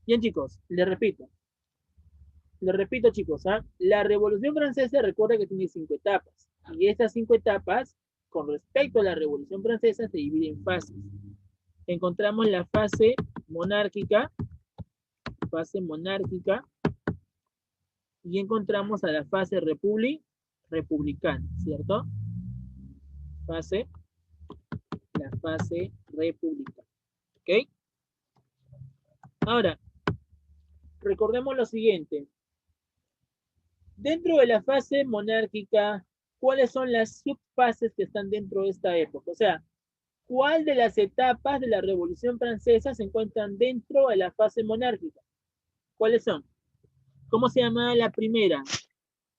Bien, chicos, les repito, chicos, ¿ah? La Revolución Francesa, recuerda que tiene 5 etapas. Y estas 5 etapas, con respecto a la Revolución Francesa, se dividen en fases. Encontramos la fase monárquica, y encontramos a la fase republicana, ¿cierto? La fase republicana, ¿ok? Ahora, recordemos lo siguiente. Dentro de la fase monárquica, ¿cuáles son las subfases que están dentro de esta época? O sea, ¿cuál de las etapas de la Revolución Francesa se encuentran dentro de la fase monárquica? ¿Cuáles son? ¿Cómo se llama la primera?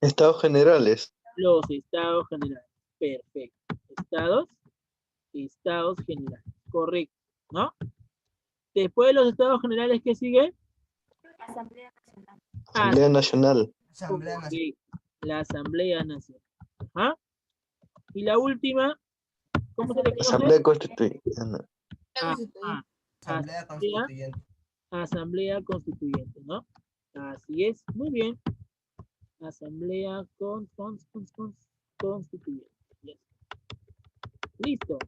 Estados generales. Los estados generales. Perfecto. Estados generales. Correcto, ¿no? Después de los estados generales, ¿qué sigue? Asamblea Nacional. Asamblea Nacional. Asamblea Nacional. La Asamblea Nacional. Ajá. Y la última, ¿cómo se le conoce? Asamblea Constituyente. Asamblea Constituyente. Asamblea Constituyente, ¿no? Así es, muy bien. Asamblea Constituyente. Yes. Listo.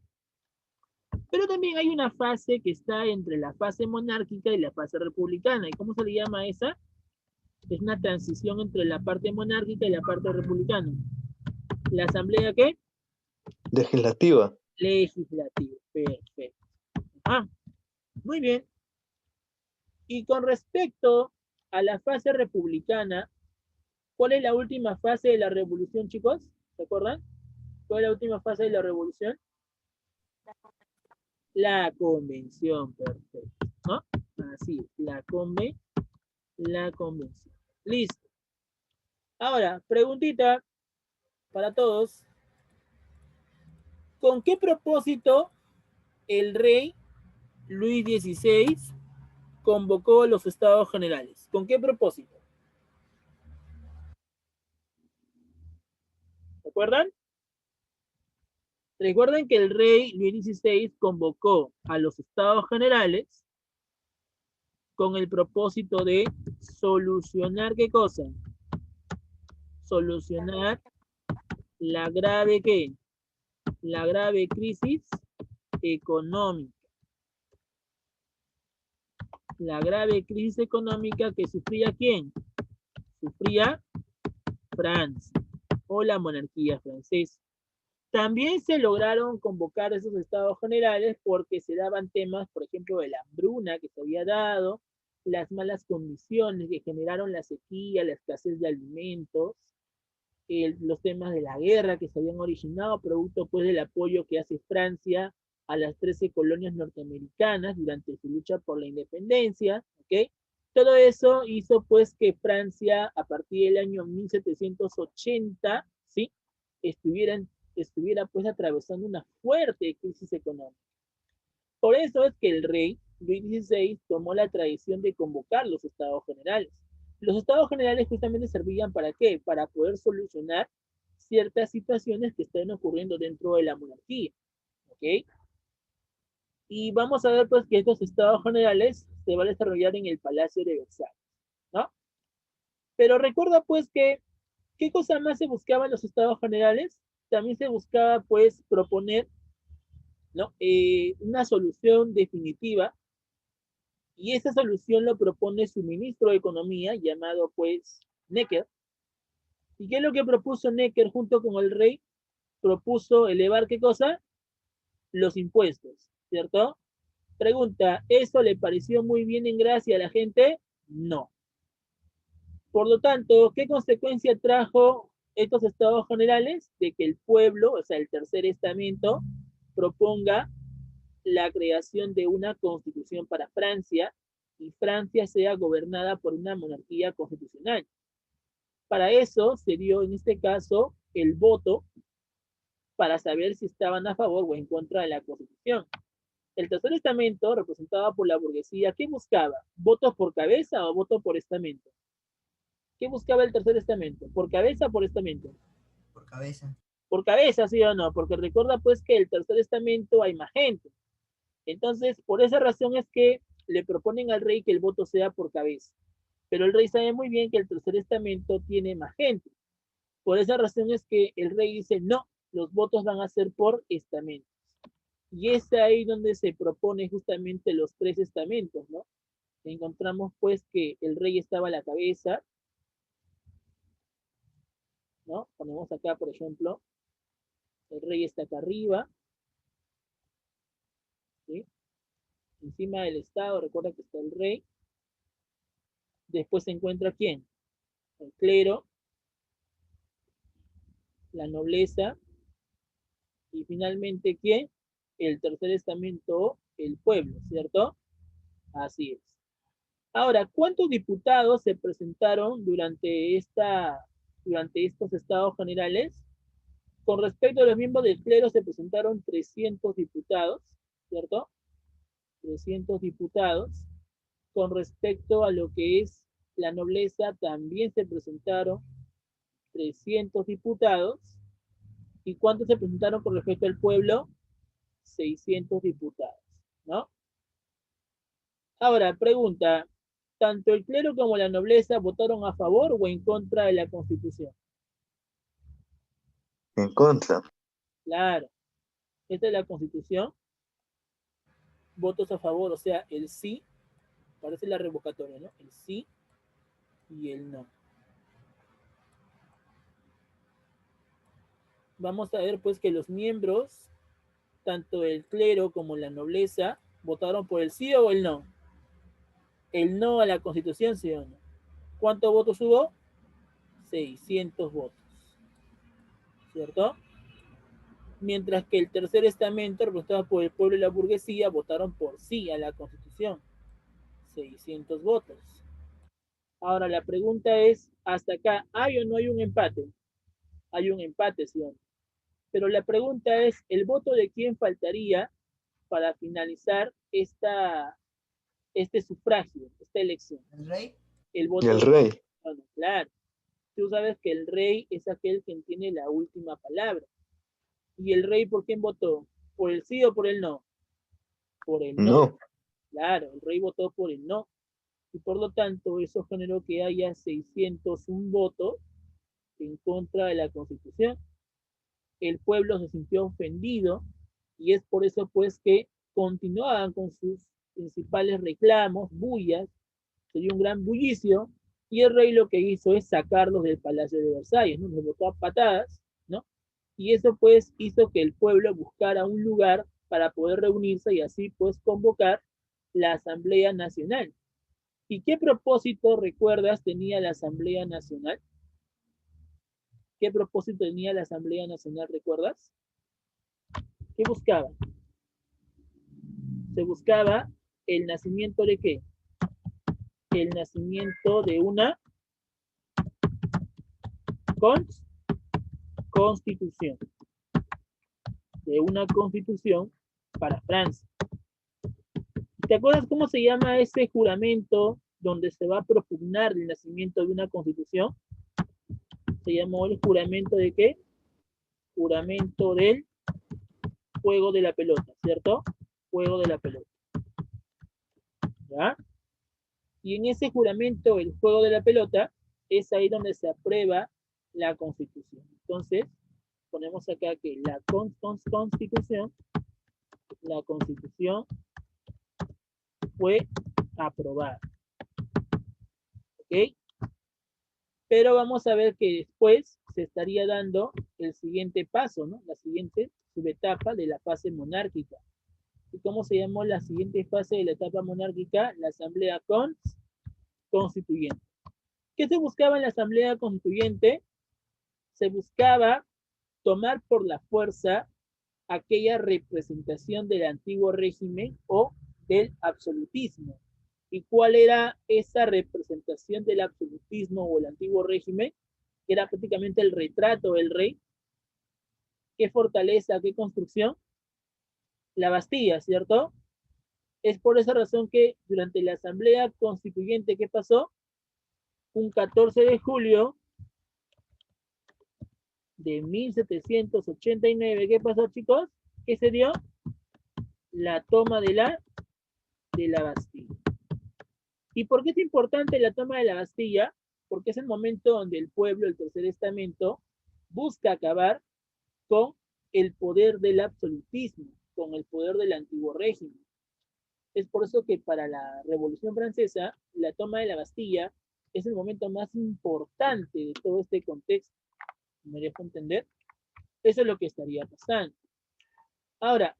Pero también hay una fase que está entre la fase monárquica y la fase republicana. ¿Y cómo se le llama esa? Es una transición entre la parte monárquica y la parte republicana. ¿La asamblea qué? Legislativa. Legislativa. Perfecto. Ah, muy bien. Y con respecto a la fase republicana, ¿cuál es la última fase de la revolución, chicos? ¿Se acuerdan? ¿Cuál es la última fase de la revolución? La convención, perfecto, ¿no? Así es, la convención. Listo. Ahora, preguntita para todos. ¿Con qué propósito el rey Luis XVI convocó a los estados generales? ¿Con qué propósito? ¿Recuerdan? Recuerden que el rey Luis XVI convocó a los estados generales con el propósito de solucionar, ¿qué cosa? Solucionar la grave, ¿qué? La grave crisis económica. La grave crisis económica que sufría ¿quién? Sufría Francia o la monarquía francesa. También se lograron convocar esos estados generales porque se daban temas, por ejemplo, de la hambruna que se había dado, las malas condiciones que generaron la sequía, la escasez de alimentos, los temas de la guerra que se habían originado producto pues del apoyo que hace Francia a las 13 colonias norteamericanas durante su lucha por la independencia, ¿ok? Todo eso hizo pues que Francia a partir del año 1780, ¿sí? estuviera pues atravesando una fuerte crisis económica. Por eso es que el rey Luis XVI tomó la tradición de convocar los estados generales. Los estados generales justamente servían ¿para qué? Para poder solucionar ciertas situaciones que están ocurriendo dentro de la monarquía. ¿Ok? Y vamos a ver pues que estos estados generales se van a desarrollar en el Palacio de Versalles, ¿no? Pero recuerda pues que, ¿qué cosa más se buscaba en los estados generales? También se buscaba pues proponer, ¿no? Una solución definitiva, y esa solución lo propone su ministro de Economía, llamado pues Necker. ¿Y qué es lo que propuso Necker junto con el rey? Propuso elevar, ¿qué cosa? Los impuestos, ¿cierto? Pregunta, ¿eso le pareció muy bien en gracia a la gente? No. Por lo tanto, ¿qué consecuencia trajo estos estados generales? De que el pueblo, o sea, el tercer estamento, proponga la creación de una constitución para Francia y Francia sea gobernada por una monarquía constitucional. Para eso se dio en este caso el voto para saber si estaban a favor o en contra de la constitución. El tercer estamento, representado por la burguesía, ¿qué buscaba? ¿Votos por cabeza o voto por estamento? ¿Qué buscaba el tercer estamento? ¿Por cabeza o por estamento? Por cabeza. Por cabeza, ¿sí o no? Porque recuerda pues que el tercer estamento hay más gente. Entonces, por esa razón es que le proponen al rey que el voto sea por cabeza. Pero el rey sabe muy bien que el tercer estamento tiene más gente. Por esa razón es que el rey dice, no, los votos van a ser por estamentos. Y es ahí donde se propone justamente los tres estamentos, ¿no? Encontramos pues que el rey estaba a la cabeza, ¿no? Ponemos acá, por ejemplo, el rey está acá arriba, ¿sí? Encima del estado, recuerda que está el rey. Después se encuentra ¿quién? El clero, la nobleza, y finalmente ¿quién? El tercer estamento, el pueblo, ¿cierto? Así es. Ahora, ¿cuántos diputados se presentaron durante estos estados generales? Con respecto a los miembros del clero se presentaron 300 diputados, ¿cierto? 300 diputados. Con respecto a lo que es la nobleza, también se presentaron 300 diputados. ¿Y cuántos se presentaron con respecto al pueblo? 600 diputados, ¿no? Ahora, pregunta, ¿tanto el clero como la nobleza votaron a favor o en contra de la Constitución? En contra. Claro, esta es la Constitución. Votos a favor, o sea, el sí, parece la revocatoria, ¿no? El sí y el no. Vamos a ver pues que los miembros, tanto el clero como la nobleza, votaron por el sí o el no. El no a la Constitución, sí o no. ¿Cuántos votos hubo? 600 votos. ¿Cierto? Mientras que el tercer estamento, representado por el pueblo y la burguesía, votaron por sí a la Constitución. 600 votos. Ahora la pregunta es, ¿hasta acá hay o no hay un empate? Hay un empate, ¿sí o no? Pero la pregunta es, ¿el voto de quién faltaría para finalizar este sufragio, esta elección? ¿El rey? El Y voto el de... rey. Bueno, claro. Tú sabes que el rey es aquel quien tiene la última palabra. ¿Y el rey por quién votó? ¿Por el sí o por el no? Por el no. No. Claro, el rey votó por el no. Y por lo tanto, eso generó que haya 601 votos en contra de la Constitución. El pueblo se sintió ofendido y es por eso pues que continuaban con sus principales reclamos, bullas, se dio un gran bullicio y el rey lo que hizo es sacarlos del Palacio de Versalles, ¿no? Los botó a patadas, ¿no? Y eso pues hizo que el pueblo buscara un lugar para poder reunirse y así pues convocar la Asamblea Nacional. ¿Y qué propósito, recuerdas, tenía la Asamblea Nacional? ¿Qué propósito tenía la Asamblea Nacional, recuerdas? ¿Qué buscaba? Se buscaba el nacimiento de ¿qué? El nacimiento de una constitución. De una constitución para Francia. ¿Te acuerdas cómo se llama ese juramento donde se va a propugnar el nacimiento de una constitución? Se llamó el juramento de ¿qué? Juramento del juego de la pelota, ¿cierto? Juego de la pelota. ¿Ya? Y en ese juramento, el juego de la pelota, es ahí donde se aprueba la Constitución. Entonces, ponemos acá que la Constitución fue aprobada. ¿Ok? Pero vamos a ver que después se estaría dando el siguiente paso, ¿no? La siguiente subetapa de la fase monárquica. ¿Y cómo se llamó la siguiente fase de la etapa monárquica? La Asamblea Constituyente. ¿Qué se buscaba en la Asamblea Constituyente? Se buscaba tomar por la fuerza aquella representación del antiguo régimen o del absolutismo. ¿Y cuál era esa representación del absolutismo o el antiguo régimen? Que era prácticamente el retrato del rey. ¿Qué fortaleza, qué construcción? La Bastilla, ¿cierto? Es por esa razón que durante la Asamblea Constituyente, ¿qué pasó? Un 14 de julio de 1789, ¿qué pasó, chicos? ¿Qué se dio? La toma de la de la Bastilla. ¿Y por qué es importante la toma de la Bastilla? Porque es el momento donde el pueblo, el tercer estamento, busca acabar con el poder del absolutismo, con el poder del antiguo régimen. Es por eso que para la Revolución Francesa, la toma de la Bastilla es el momento más importante de todo este contexto. ¿Me dejo entender? Eso es lo que estaría pasando. Ahora,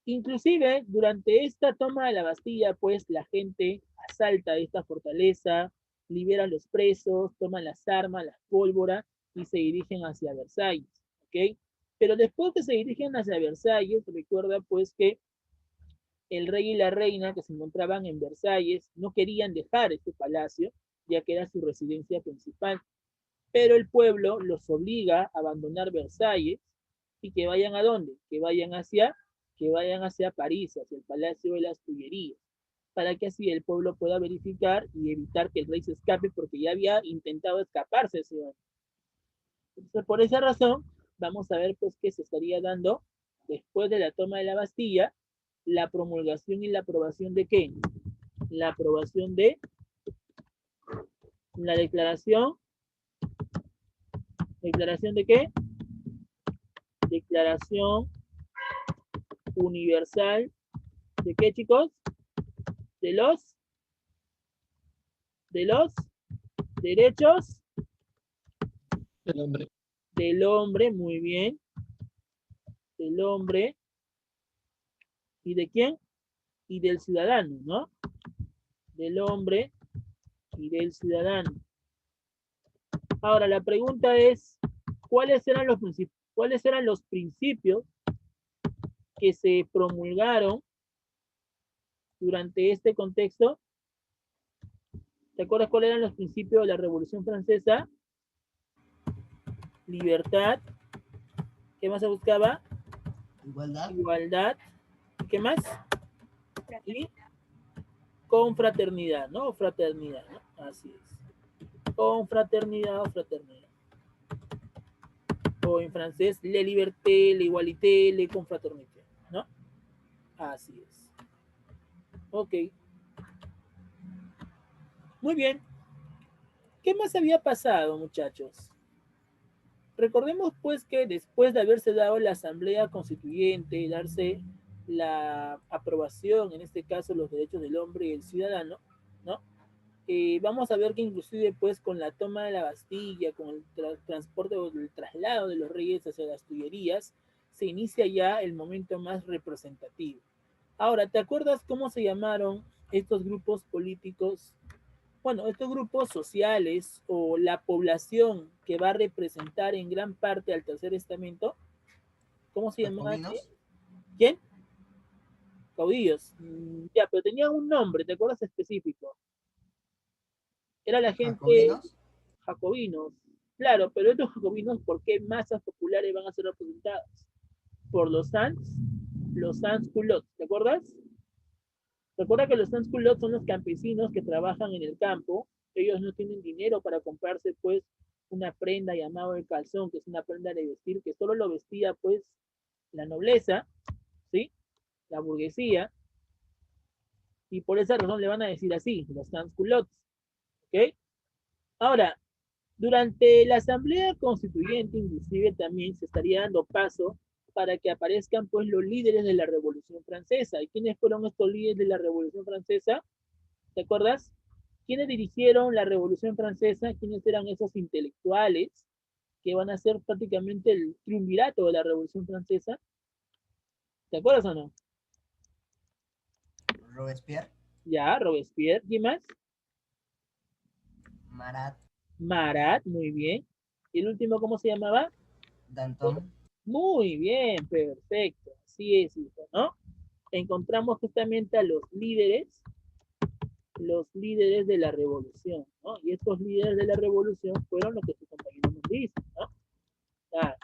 inclusive durante esta toma de la Bastilla, pues la gente asalta esta fortaleza, libera a los presos, toman las armas, las pólvora y se dirigen hacia Versalles, ¿ok? Pero después que se dirigen hacia Versalles, recuerda pues que el rey y la reina que se encontraban en Versalles no querían dejar este palacio, ya que era su residencia principal. Pero el pueblo los obliga a abandonar Versalles y que vayan ¿a dónde? Que vayan hacia París, hacia el Palacio de las Tullerías, para que así el pueblo pueda verificar y evitar que el rey se escape, porque ya había intentado escaparse ese hombre. Entonces, por esa razón, vamos a ver pues que se estaría dando, después de la toma de la Bastilla, la promulgación y la aprobación de ¿qué? La aprobación de la declaración. ¿Declaración de qué? Declaración universal. ¿De qué, chicos? De los derechos El hombre. del hombre, muy bien. Del hombre. ¿Y de quién? Y del ciudadano, ¿no? Del hombre y del ciudadano. Ahora, la pregunta es, ¿cuáles eran los principios que se promulgaron durante este contexto? ¿Te acuerdas cuáles eran los principios de la Revolución Francesa? Libertad. ¿Qué más se buscaba? Igualdad. Igualdad. ¿Qué más? Y confraternidad, ¿no? Fraternidad, ¿no? Así es. Confraternidad o fraternidad. O en francés, la liberté, la igualité, la confraternité, ¿no? Así es. Ok. Muy bien. ¿Qué más había pasado, muchachos? Recordemos pues que después de haberse dado la asamblea constituyente, darse la aprobación, en este caso los derechos del hombre y el ciudadano, ¿no? Vamos a ver que inclusive pues con la toma de la Bastilla, con el transporte o el traslado de los reyes hacia las Tullerías, se inicia ya el momento más representativo. Ahora, ¿te acuerdas cómo se llamaron estos grupos políticos? Bueno, estos grupos sociales o la población que va a representar en gran parte al tercer estamento, ¿cómo se llamaba? Jacobinos. ¿Quién? Caudillos. Ya, pero tenía un nombre, ¿te acuerdas específico? Era la gente Jacobinos. jacobinos. Claro, pero estos jacobinos, ¿por qué masas populares van a ser representadas? Por los sans-culottes, ¿te acuerdas? Recuerda que los sans-culottes son los campesinos que trabajan en el campo. Ellos no tienen dinero para comprarse, pues, una prenda llamada el calzón, que es una prenda de vestir, que solo lo vestía, pues, la nobleza, ¿sí? La burguesía. Y por esa razón le van a decir así, los sans-culottes, ¿ok? Ahora, durante la Asamblea Constituyente, inclusive, también se estaría dando paso para que aparezcan pues los líderes de la Revolución Francesa. ¿Y quiénes fueron estos líderes de la Revolución Francesa? ¿Te acuerdas? ¿Quiénes dirigieron la Revolución Francesa? ¿Quiénes eran esos intelectuales que van a ser prácticamente el triunvirato de la Revolución Francesa? ¿Te acuerdas o no? Robespierre. Ya, Robespierre. ¿Quién más? Marat. Marat, muy bien. ¿Y el último cómo se llamaba? Danton. Muy bien, perfecto. Así es, hijo, ¿no? Encontramos justamente a los líderes de la revolución, ¿no? Y estos líderes de la revolución fueron los que sus compañeros nos dicen, ¿no? Ah,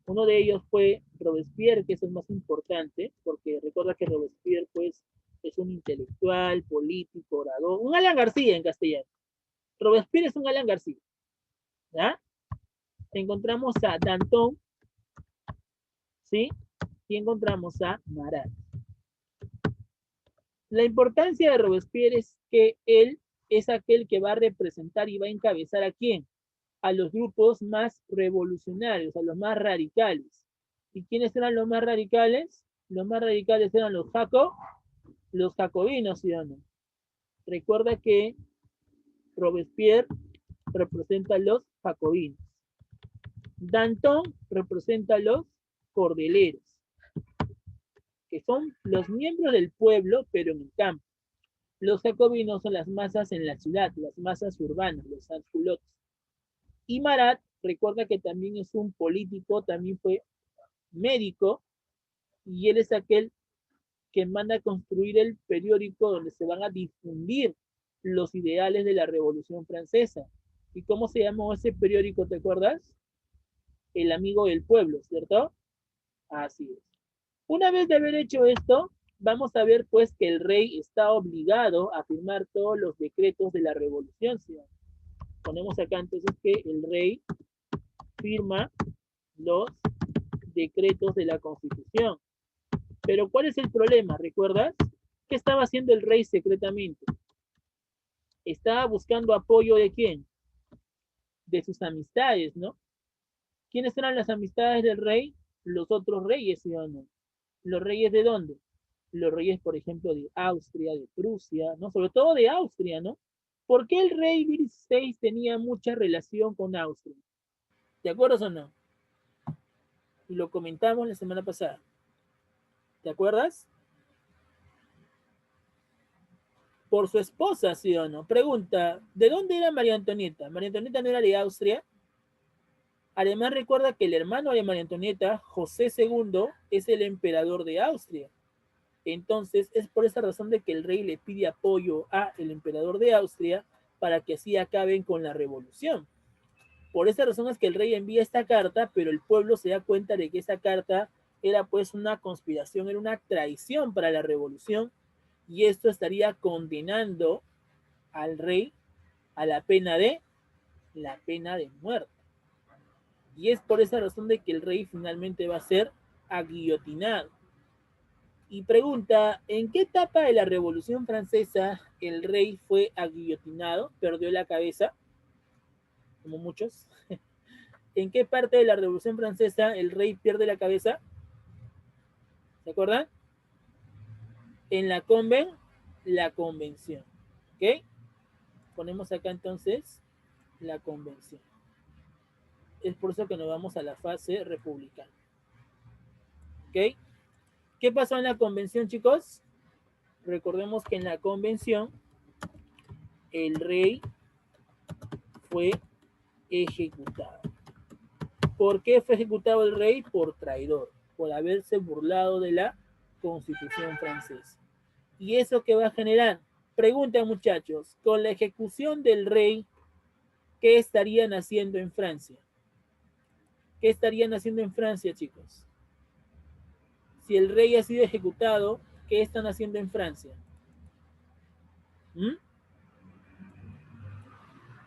uno de ellos fue Robespierre, que es el más importante, porque recuerda que Robespierre, pues, es un intelectual, político, orador, un Alan García en castellano. Robespierre es un Alan García, ¿ya? Encontramos a Danton, ¿sí? Y encontramos a Marat. La importancia de Robespierre es que él es aquel que va a representar y va a encabezar ¿a quién? A los grupos más revolucionarios, a los más radicales. ¿Y quiénes eran los más radicales? Los más radicales eran los jacobinos, ¿sí o no? Recuerda que Robespierre representa a los jacobinos. Danton representa a los cordeleros, que son los miembros del pueblo, pero en el campo. Los jacobinos son las masas en la ciudad, las masas urbanas, los sans-culottes. Y Marat, recuerda que también es un político, también fue médico, y él es aquel que manda a construir el periódico donde se van a difundir los ideales de la Revolución Francesa. ¿Y cómo se llamó ese periódico, te acuerdas? El Amigo del Pueblo, ¿cierto? Así es. Una vez de haber hecho esto, vamos a ver pues que el rey está obligado a firmar todos los decretos de la revolución, ¿sí? Ponemos acá entonces que el rey firma los decretos de la Constitución. Pero ¿cuál es el problema? ¿Recuerdas? ¿Qué estaba haciendo el rey secretamente? Estaba buscando apoyo ¿de quién? De sus amistades, ¿no? ¿Quiénes eran las amistades del rey? Los otros reyes, ¿sí o no? ¿Los reyes de dónde? Los reyes, por ejemplo, de Austria, de Prusia, ¿no? Sobre todo de Austria, ¿no? ¿Por qué el rey Luis XVI tenía mucha relación con Austria? ¿Te acuerdas o no? Y lo comentamos la semana pasada. ¿Te acuerdas? Por su esposa, ¿sí o no? Pregunta, ¿de dónde era María Antonieta? ¿María Antonieta no era de Austria? Además, recuerda que el hermano de María Antonieta, José II, es el emperador de Austria. Entonces, es por esa razón de que el rey le pide apoyo al emperador de Austria para que así acaben con la revolución. Por esa razón es que el rey envía esta carta, pero el pueblo se da cuenta de que esa carta era pues una conspiración, era una traición para la revolución, y esto estaría condenando al rey a la pena de muerte. Y es por esa razón de que el rey finalmente va a ser aguillotinado. Y pregunta, ¿en qué etapa de la Revolución Francesa el rey fue aguillotinado? ¿Perdió la cabeza? Como muchos. ¿En qué parte de la Revolución Francesa el rey pierde la cabeza? ¿Se acuerdan? En la convención. ¿Ok? Ponemos acá entonces la convención. Es por eso que nos vamos a la fase republicana. ¿Ok? ¿Qué pasó en la convención, chicos? Recordemos que en la convención el rey fue ejecutado. ¿Por qué fue ejecutado el rey? Por traidor, por haberse burlado de la Constitución francesa. ¿Y eso qué va a generar? Pregunta, muchachos, con la ejecución del rey, ¿qué estarían haciendo en Francia? ¿Qué estarían haciendo en Francia, chicos? Si el rey ha sido ejecutado, ¿qué están haciendo en Francia? ¿Mm?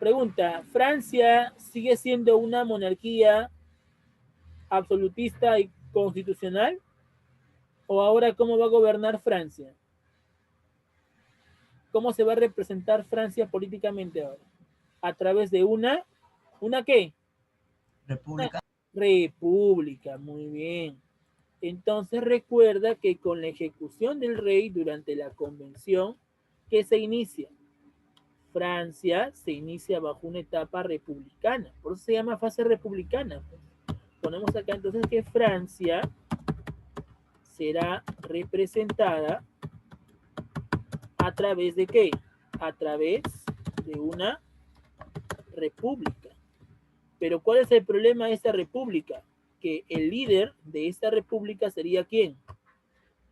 Pregunta, ¿Francia sigue siendo una monarquía absolutista y constitucional? ¿O ahora cómo va a gobernar Francia? ¿Cómo se va a representar Francia políticamente ahora? A través de ¿una qué? República. Una república, muy bien. Entonces recuerda que con la ejecución del rey durante la convención, ¿qué se inicia? Francia se inicia bajo una etapa republicana, por eso se llama fase republicana. Ponemos acá entonces que Francia será representada a través de qué? A través de una república. Pero ¿cuál es el problema de esta república? Que el líder de esta república sería ¿quién?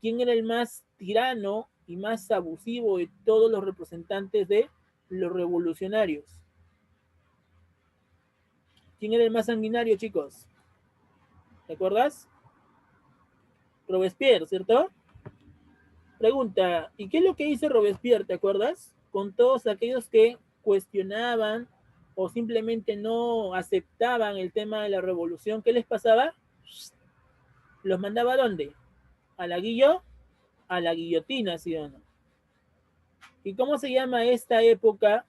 ¿Quién era el más tirano y más abusivo de todos los representantes de los revolucionarios? ¿Quién era el más sanguinario, chicos? ¿Te acuerdas? Robespierre, ¿cierto? Pregunta, ¿y qué es lo que hizo Robespierre, te acuerdas? Con todos aquellos que cuestionaban o simplemente no aceptaban el tema de la revolución, ¿qué les pasaba? ¿Los mandaba a dónde? ¿A la guillotina, sí o no? ¿Y cómo se llama esta época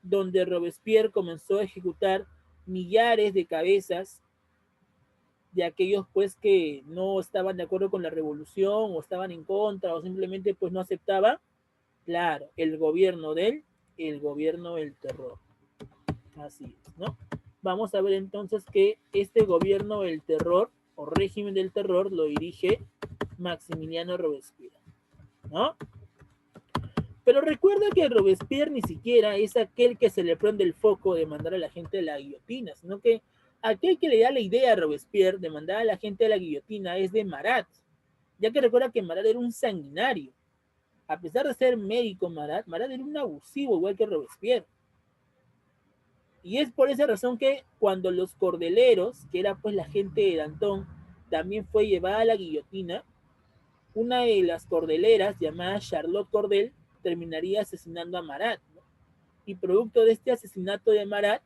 donde Robespierre comenzó a ejecutar millares de cabezas de aquellos pues que no estaban de acuerdo con la revolución o estaban en contra o simplemente pues no aceptaban? Claro, el gobierno del terror. Así es, ¿no? Vamos a ver entonces que este gobierno del terror o régimen del terror lo dirige Maximiliano Robespierre, ¿no? Pero recuerda que Robespierre ni siquiera es aquel que se le prende el foco de mandar a la gente a la guillotina, sino que aquel que le da la idea a Robespierre de mandar a la gente a la guillotina es de Marat, ya que recuerda que Marat era un sanguinario. A pesar de ser médico, Marat era un abusivo igual que Robespierre. Y es por esa razón que cuando los cordeleros, que era pues la gente de Danton, también fue llevada a la guillotina, una de las cordeleras, llamada Charlotte Cordel, terminaría asesinando a Marat, ¿no? Y producto de este asesinato de Marat,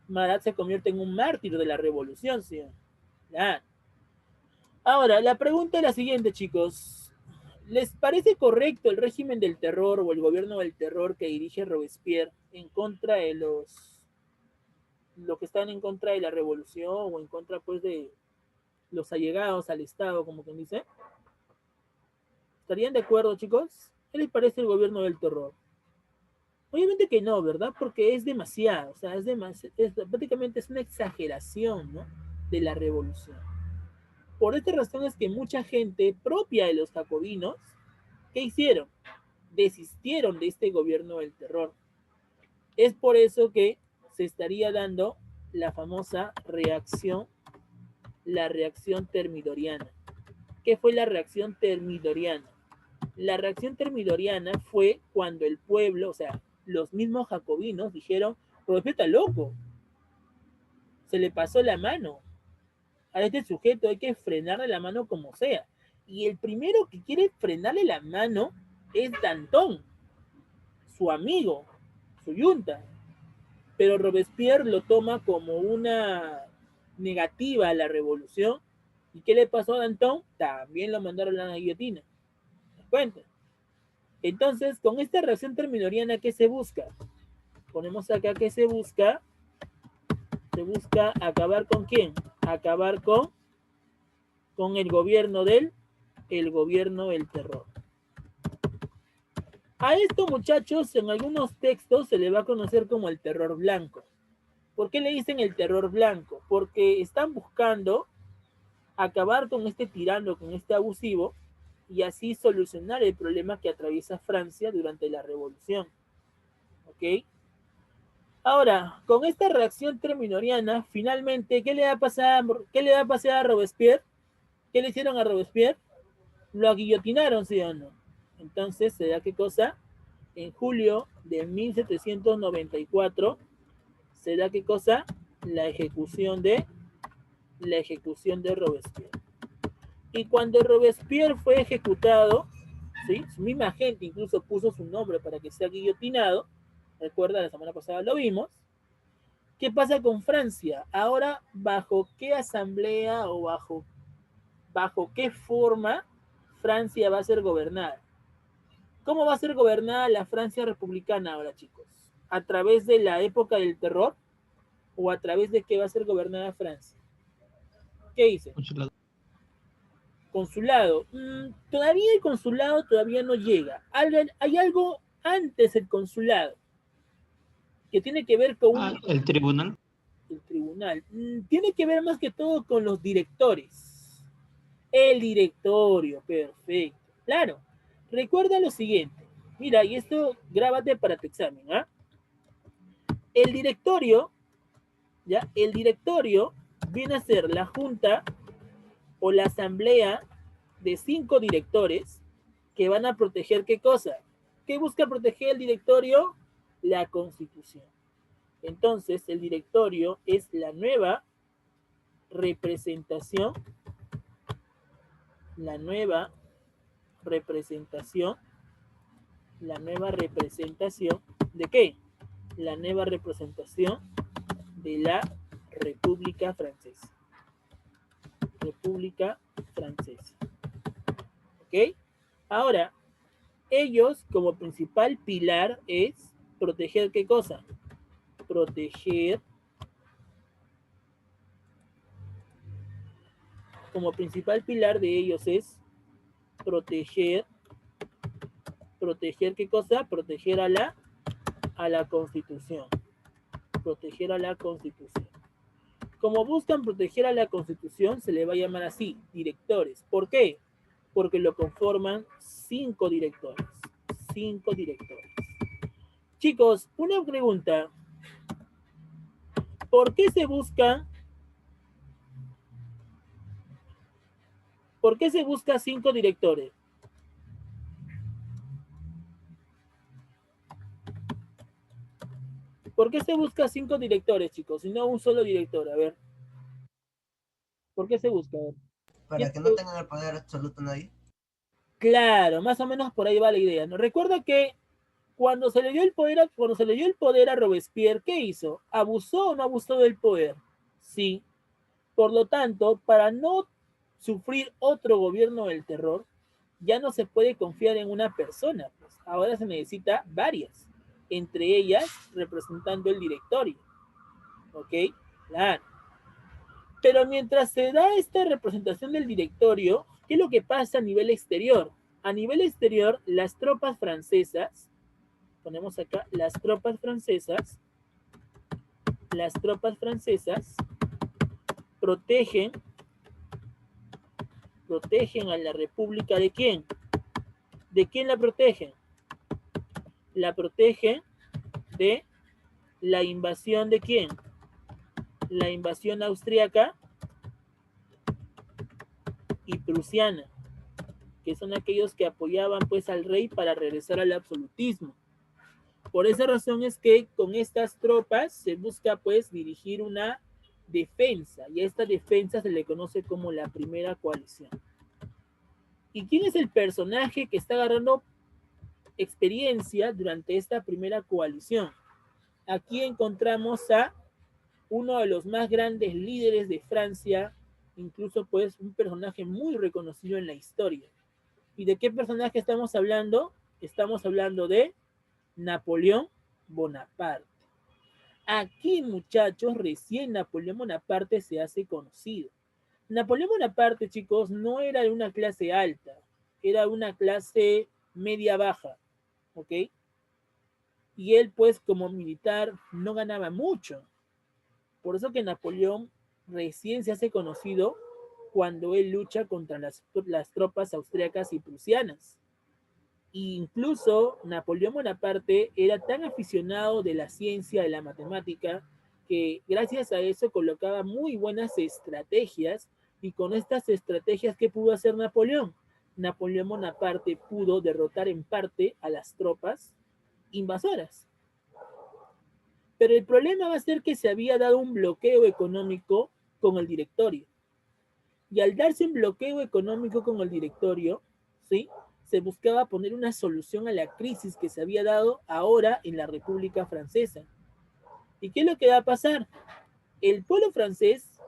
Marat se convierte en un mártir de la revolución, ¿sí? Ya. Ahora, la pregunta es la siguiente, chicos. ¿Les parece correcto el régimen del terror o el gobierno del terror que dirige Robespierre en contra de los que están en contra de la revolución o en contra pues de los allegados al Estado, como quien dice? ¿Estarían de acuerdo, chicos? ¿Qué les parece el gobierno del terror? Obviamente que no, ¿verdad? Porque es demasiado, o sea, prácticamente es una exageración, ¿no? De la revolución. Por esta razón es que mucha gente propia de los jacobinos, ¿qué hicieron? Desistieron de este gobierno del terror. Es por eso que se estaría dando la famosa reacción, la reacción termidoriana. ¿Qué fue la reacción termidoriana? La reacción termidoriana fue cuando el pueblo, o sea, los mismos jacobinos dijeron: Robespierre está loco, se le pasó la mano, a este sujeto hay que frenarle la mano como sea. Y el primero que quiere frenarle la mano es Danton, su amigo, su yunta. Pero Robespierre lo toma como una negativa a la revolución. ¿Y qué le pasó a Danton? También lo mandaron a la guillotina. ¿Te das cuenta? Entonces, con esta reacción termidoriana, ¿qué se busca? Ponemos acá que se busca acabar con quién, acabar con el gobierno del terror. A esto, muchachos, en algunos textos se le va a conocer como el terror blanco. ¿Por qué le dicen el terror blanco? Porque están buscando acabar con este tirano, con este abusivo, y así solucionar el problema que atraviesa Francia durante la revolución. ¿Ok? Ahora, con esta reacción termidoriana, finalmente, ¿qué le va a pasar a Robespierre? ¿Qué le hicieron a Robespierre? Lo aguillotinaron, ¿sí o no? Entonces, ¿se da qué cosa? En julio de 1794, ¿se da qué cosa? La ejecución de Robespierre. Y cuando Robespierre fue ejecutado, ¿sí? Su misma gente incluso puso su nombre para que sea guillotinado. Recuerda, la semana pasada lo vimos. ¿Qué pasa con Francia? Ahora, ¿bajo qué asamblea o bajo qué forma Francia va a ser gobernada? ¿Cómo va a ser gobernada la Francia republicana ahora, chicos? ¿A través de la época del terror o a través de qué va a ser gobernada Francia? ¿Qué dice? Consulado. Consulado. Todavía el consulado todavía no llega. Hay algo antes del consulado que tiene que ver con El tribunal. el tribunal. Tiene que ver más que todo con los directores. El directorio, perfecto. Claro, recuerda lo siguiente. Mira, y esto grábate para tu examen, ¿ah? El directorio, ¿ya? El directorio viene a ser la junta o la asamblea de 5 directores que van a proteger ¿qué cosa? ¿Qué busca proteger el directorio? La Constitución. Entonces, el directorio es la nueva representación, la nueva representación ¿de qué? La nueva representación de la República Francesa. República Francesa. ¿Ok? Ahora, Ellos, como principal pilar, es proteger ¿qué cosa? Proteger, como principal pilar de ellos es proteger ¿qué cosa? Proteger a la Constitución. Proteger a la Constitución. Como buscan proteger a la Constitución, se le va a llamar así, directores. ¿Por qué? Porque lo conforman 5 directores. 5 directores. Chicos, una pregunta. ¿Por qué se busca 5 directores? ¿Por qué se busca 5 directores, chicos, y no un solo director? A ver. ¿Por qué se busca? A ver. Para que no tengan el poder absoluto nadie. Claro, más o menos por ahí va la idea, ¿no? Recuerda que cuando se le dio el poder a Robespierre, ¿qué hizo? ¿Abusó o no abusó del poder? Sí. Por lo tanto, para no sufrir otro gobierno del terror, ya no se puede confiar en una persona, pues ahora se necesita varias, entre ellas representando el directorio. ¿Ok? Claro. Pero mientras se da esta representación del directorio, ¿qué es lo que pasa a nivel exterior? A nivel exterior, las tropas francesas, ponemos acá, las tropas francesas protegen a la República ¿de quién? ¿De quién la protegen? La protegen de la invasión ¿de quién? La invasión austríaca y prusiana, que son aquellos que apoyaban pues al rey para regresar al absolutismo. Por esa razón es que con estas tropas se busca pues dirigir una defensa, y a esta defensa se le conoce como la primera coalición. ¿Y quién es el personaje que está agarrando experiencia durante esta primera coalición? Aquí encontramos a uno de los más grandes líderes de Francia, incluso pues un personaje muy reconocido en la historia. ¿Y de qué personaje estamos hablando? Estamos hablando de Napoleón Bonaparte. Aquí, muchachos, recién Napoleón Bonaparte se hace conocido. Napoleón Bonaparte, chicos, no era de una clase alta, era una clase media-baja, ¿ok? Y él, pues, como militar, no ganaba mucho. Por eso que Napoleón recién se hace conocido cuando él lucha contra las tropas austríacas y prusianas. E incluso Napoleón Bonaparte era tan aficionado de la ciencia, de la matemática, que gracias a eso colocaba muy buenas estrategias, y con estas estrategias, ¿qué pudo hacer Napoleón? Napoleón Bonaparte pudo derrotar en parte a las tropas invasoras. Pero el problema va a ser que se había dado un bloqueo económico con el directorio. Y al darse un bloqueo económico con el directorio, ¿sí?, se buscaba poner una solución a la crisis que se había dado ahora en la República Francesa. ¿Y qué es lo que va a pasar? El pueblo francés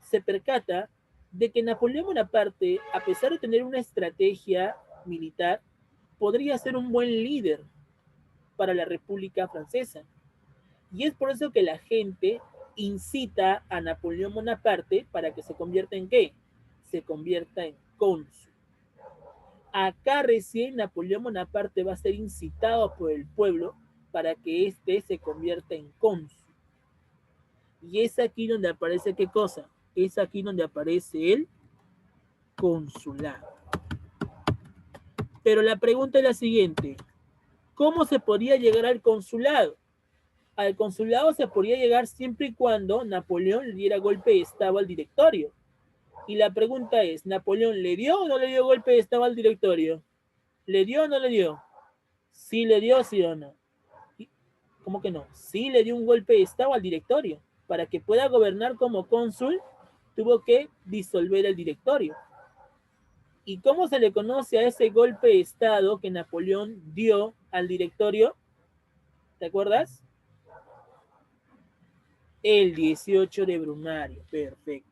se percata de que Napoleón Bonaparte, a pesar de tener una estrategia militar, podría ser un buen líder para la República Francesa. Y es por eso que la gente incita a Napoleón Bonaparte para que se convierta en ¿qué? Se convierta en cónsul. Acá recién Napoleón Bonaparte va a ser incitado por el pueblo para que éste se convierta en cónsul. Y es aquí donde aparece ¿qué cosa? Es aquí donde aparece el consulado. Pero la pregunta es la siguiente: ¿cómo se podía llegar al consulado? Al consulado se podía llegar siempre y cuando Napoleón le diera golpe de estado al directorio. Y la pregunta es, ¿Napoleón le dio o no le dio golpe de estado al directorio? ¿Le dio o no le dio? Sí le dio, sí o no. ¿Cómo que no? Sí le dio un golpe de estado al directorio. Para que pueda gobernar como cónsul, tuvo que disolver el directorio. ¿Y cómo se le conoce a ese golpe de estado que Napoleón dio al directorio? ¿Te acuerdas? El 18 de Brumario. Perfecto.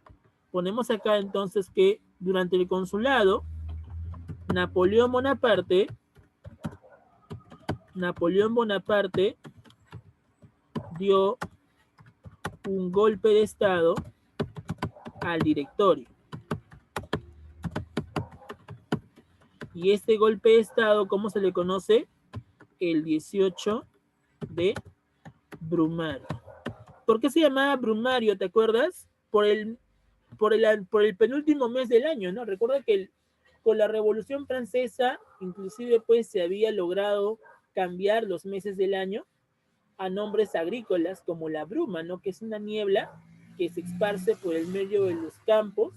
Ponemos acá entonces que durante el consulado, Napoleón Bonaparte Napoleón Bonaparte dio un golpe de estado al directorio. Y este golpe de estado, ¿cómo se le conoce? El 18 de Brumario. ¿Por qué se llamaba Brumario? ¿Te acuerdas? Por el penúltimo mes del año, ¿no? Recuerda que con la Revolución Francesa, inclusive pues se había logrado cambiar los meses del año a nombres agrícolas como la bruma, ¿no? Que es una niebla que se esparce por el medio de los campos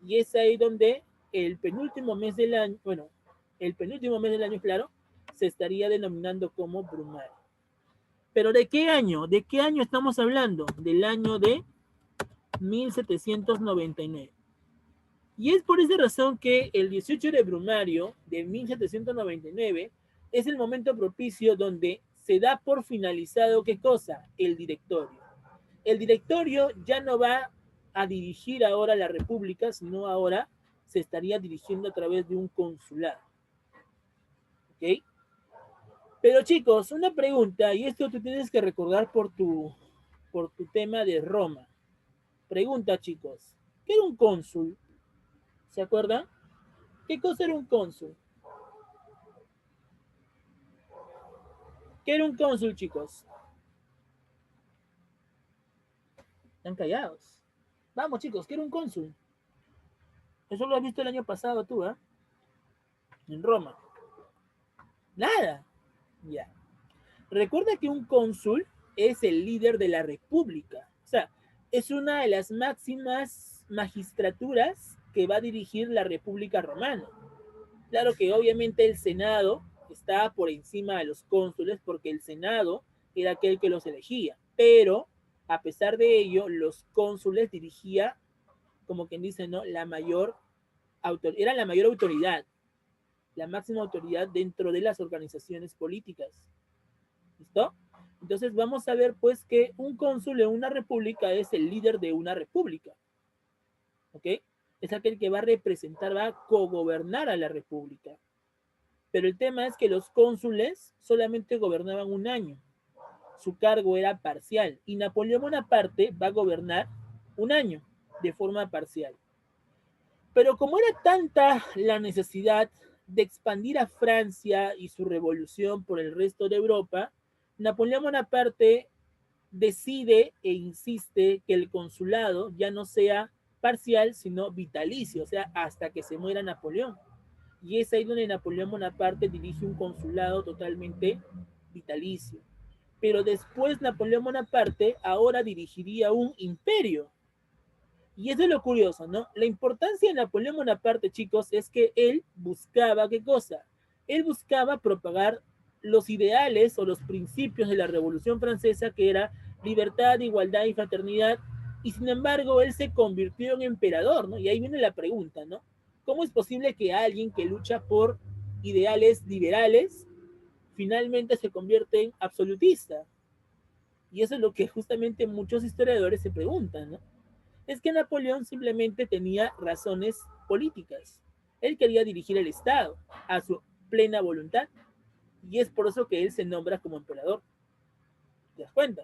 y es ahí donde el penúltimo mes del año, bueno, el penúltimo mes del año, claro, se estaría denominando como brumario. Pero ¿de qué año? ¿De qué año estamos hablando? Del año de 1799. Y es por esa razón que el 18 de Brumario de 1799 es el momento propicio donde se da por finalizado, ¿qué cosa? El directorio. El directorio ya no va a dirigir ahora la República, sino ahora se estaría dirigiendo a través de un consulado. ¿Ok? Pero chicos, una pregunta, y esto tú tienes que recordar por tu tema de Roma. Pregunta, chicos, ¿qué era un cónsul? ¿Se acuerdan? ¿Qué cosa era un cónsul? ¿Qué era un cónsul, chicos? Están callados. Vamos, chicos, ¿qué era un cónsul? Eso lo has visto el año pasado tú, ¿eh? En Roma. Nada. Ya. Recuerda que un cónsul es el líder de la república. O sea, es una de las máximas magistraturas que va a dirigir la República Romana. Claro que obviamente el Senado estaba por encima de los cónsules porque el Senado era aquel que los elegía. Pero, a pesar de ello, los cónsules dirigía, como quien dice, ¿no? Era la mayor autoridad, la máxima autoridad dentro de las organizaciones políticas. ¿Listo? Entonces vamos a ver pues que un cónsul en una república es el líder de una república. ¿Ok? Es aquel que va a representar, va a cogobernar a la república. Pero el tema es que los cónsules solamente gobernaban un año. Su cargo era parcial y Napoleón Bonaparte va a gobernar un año de forma parcial. Pero como era tanta la necesidad de expandir a Francia y su revolución por el resto de Europa, Napoleón Bonaparte decide e insiste que el consulado ya no sea parcial, sino vitalicio, o sea, hasta que se muera Napoleón. Y es ahí donde Napoleón Bonaparte dirige un consulado totalmente vitalicio. Pero después Napoleón Bonaparte ahora dirigiría un imperio. Y eso es lo curioso, ¿no? La importancia de Napoleón Bonaparte, chicos, es que él buscaba, ¿qué cosa? Él buscaba propagar los ideales o los principios de la Revolución Francesa, que era libertad, igualdad y fraternidad, y sin embargo él se convirtió en emperador, ¿no? Y ahí viene la pregunta, ¿no? ¿Cómo es posible que alguien que lucha por ideales liberales finalmente se convierte en absolutista? Y eso es lo que justamente muchos historiadores se preguntan, ¿no? Es que Napoleón simplemente tenía razones políticas. Él quería dirigir el Estado a su plena voluntad y es por eso que él se nombra como emperador. ¿Te das cuenta?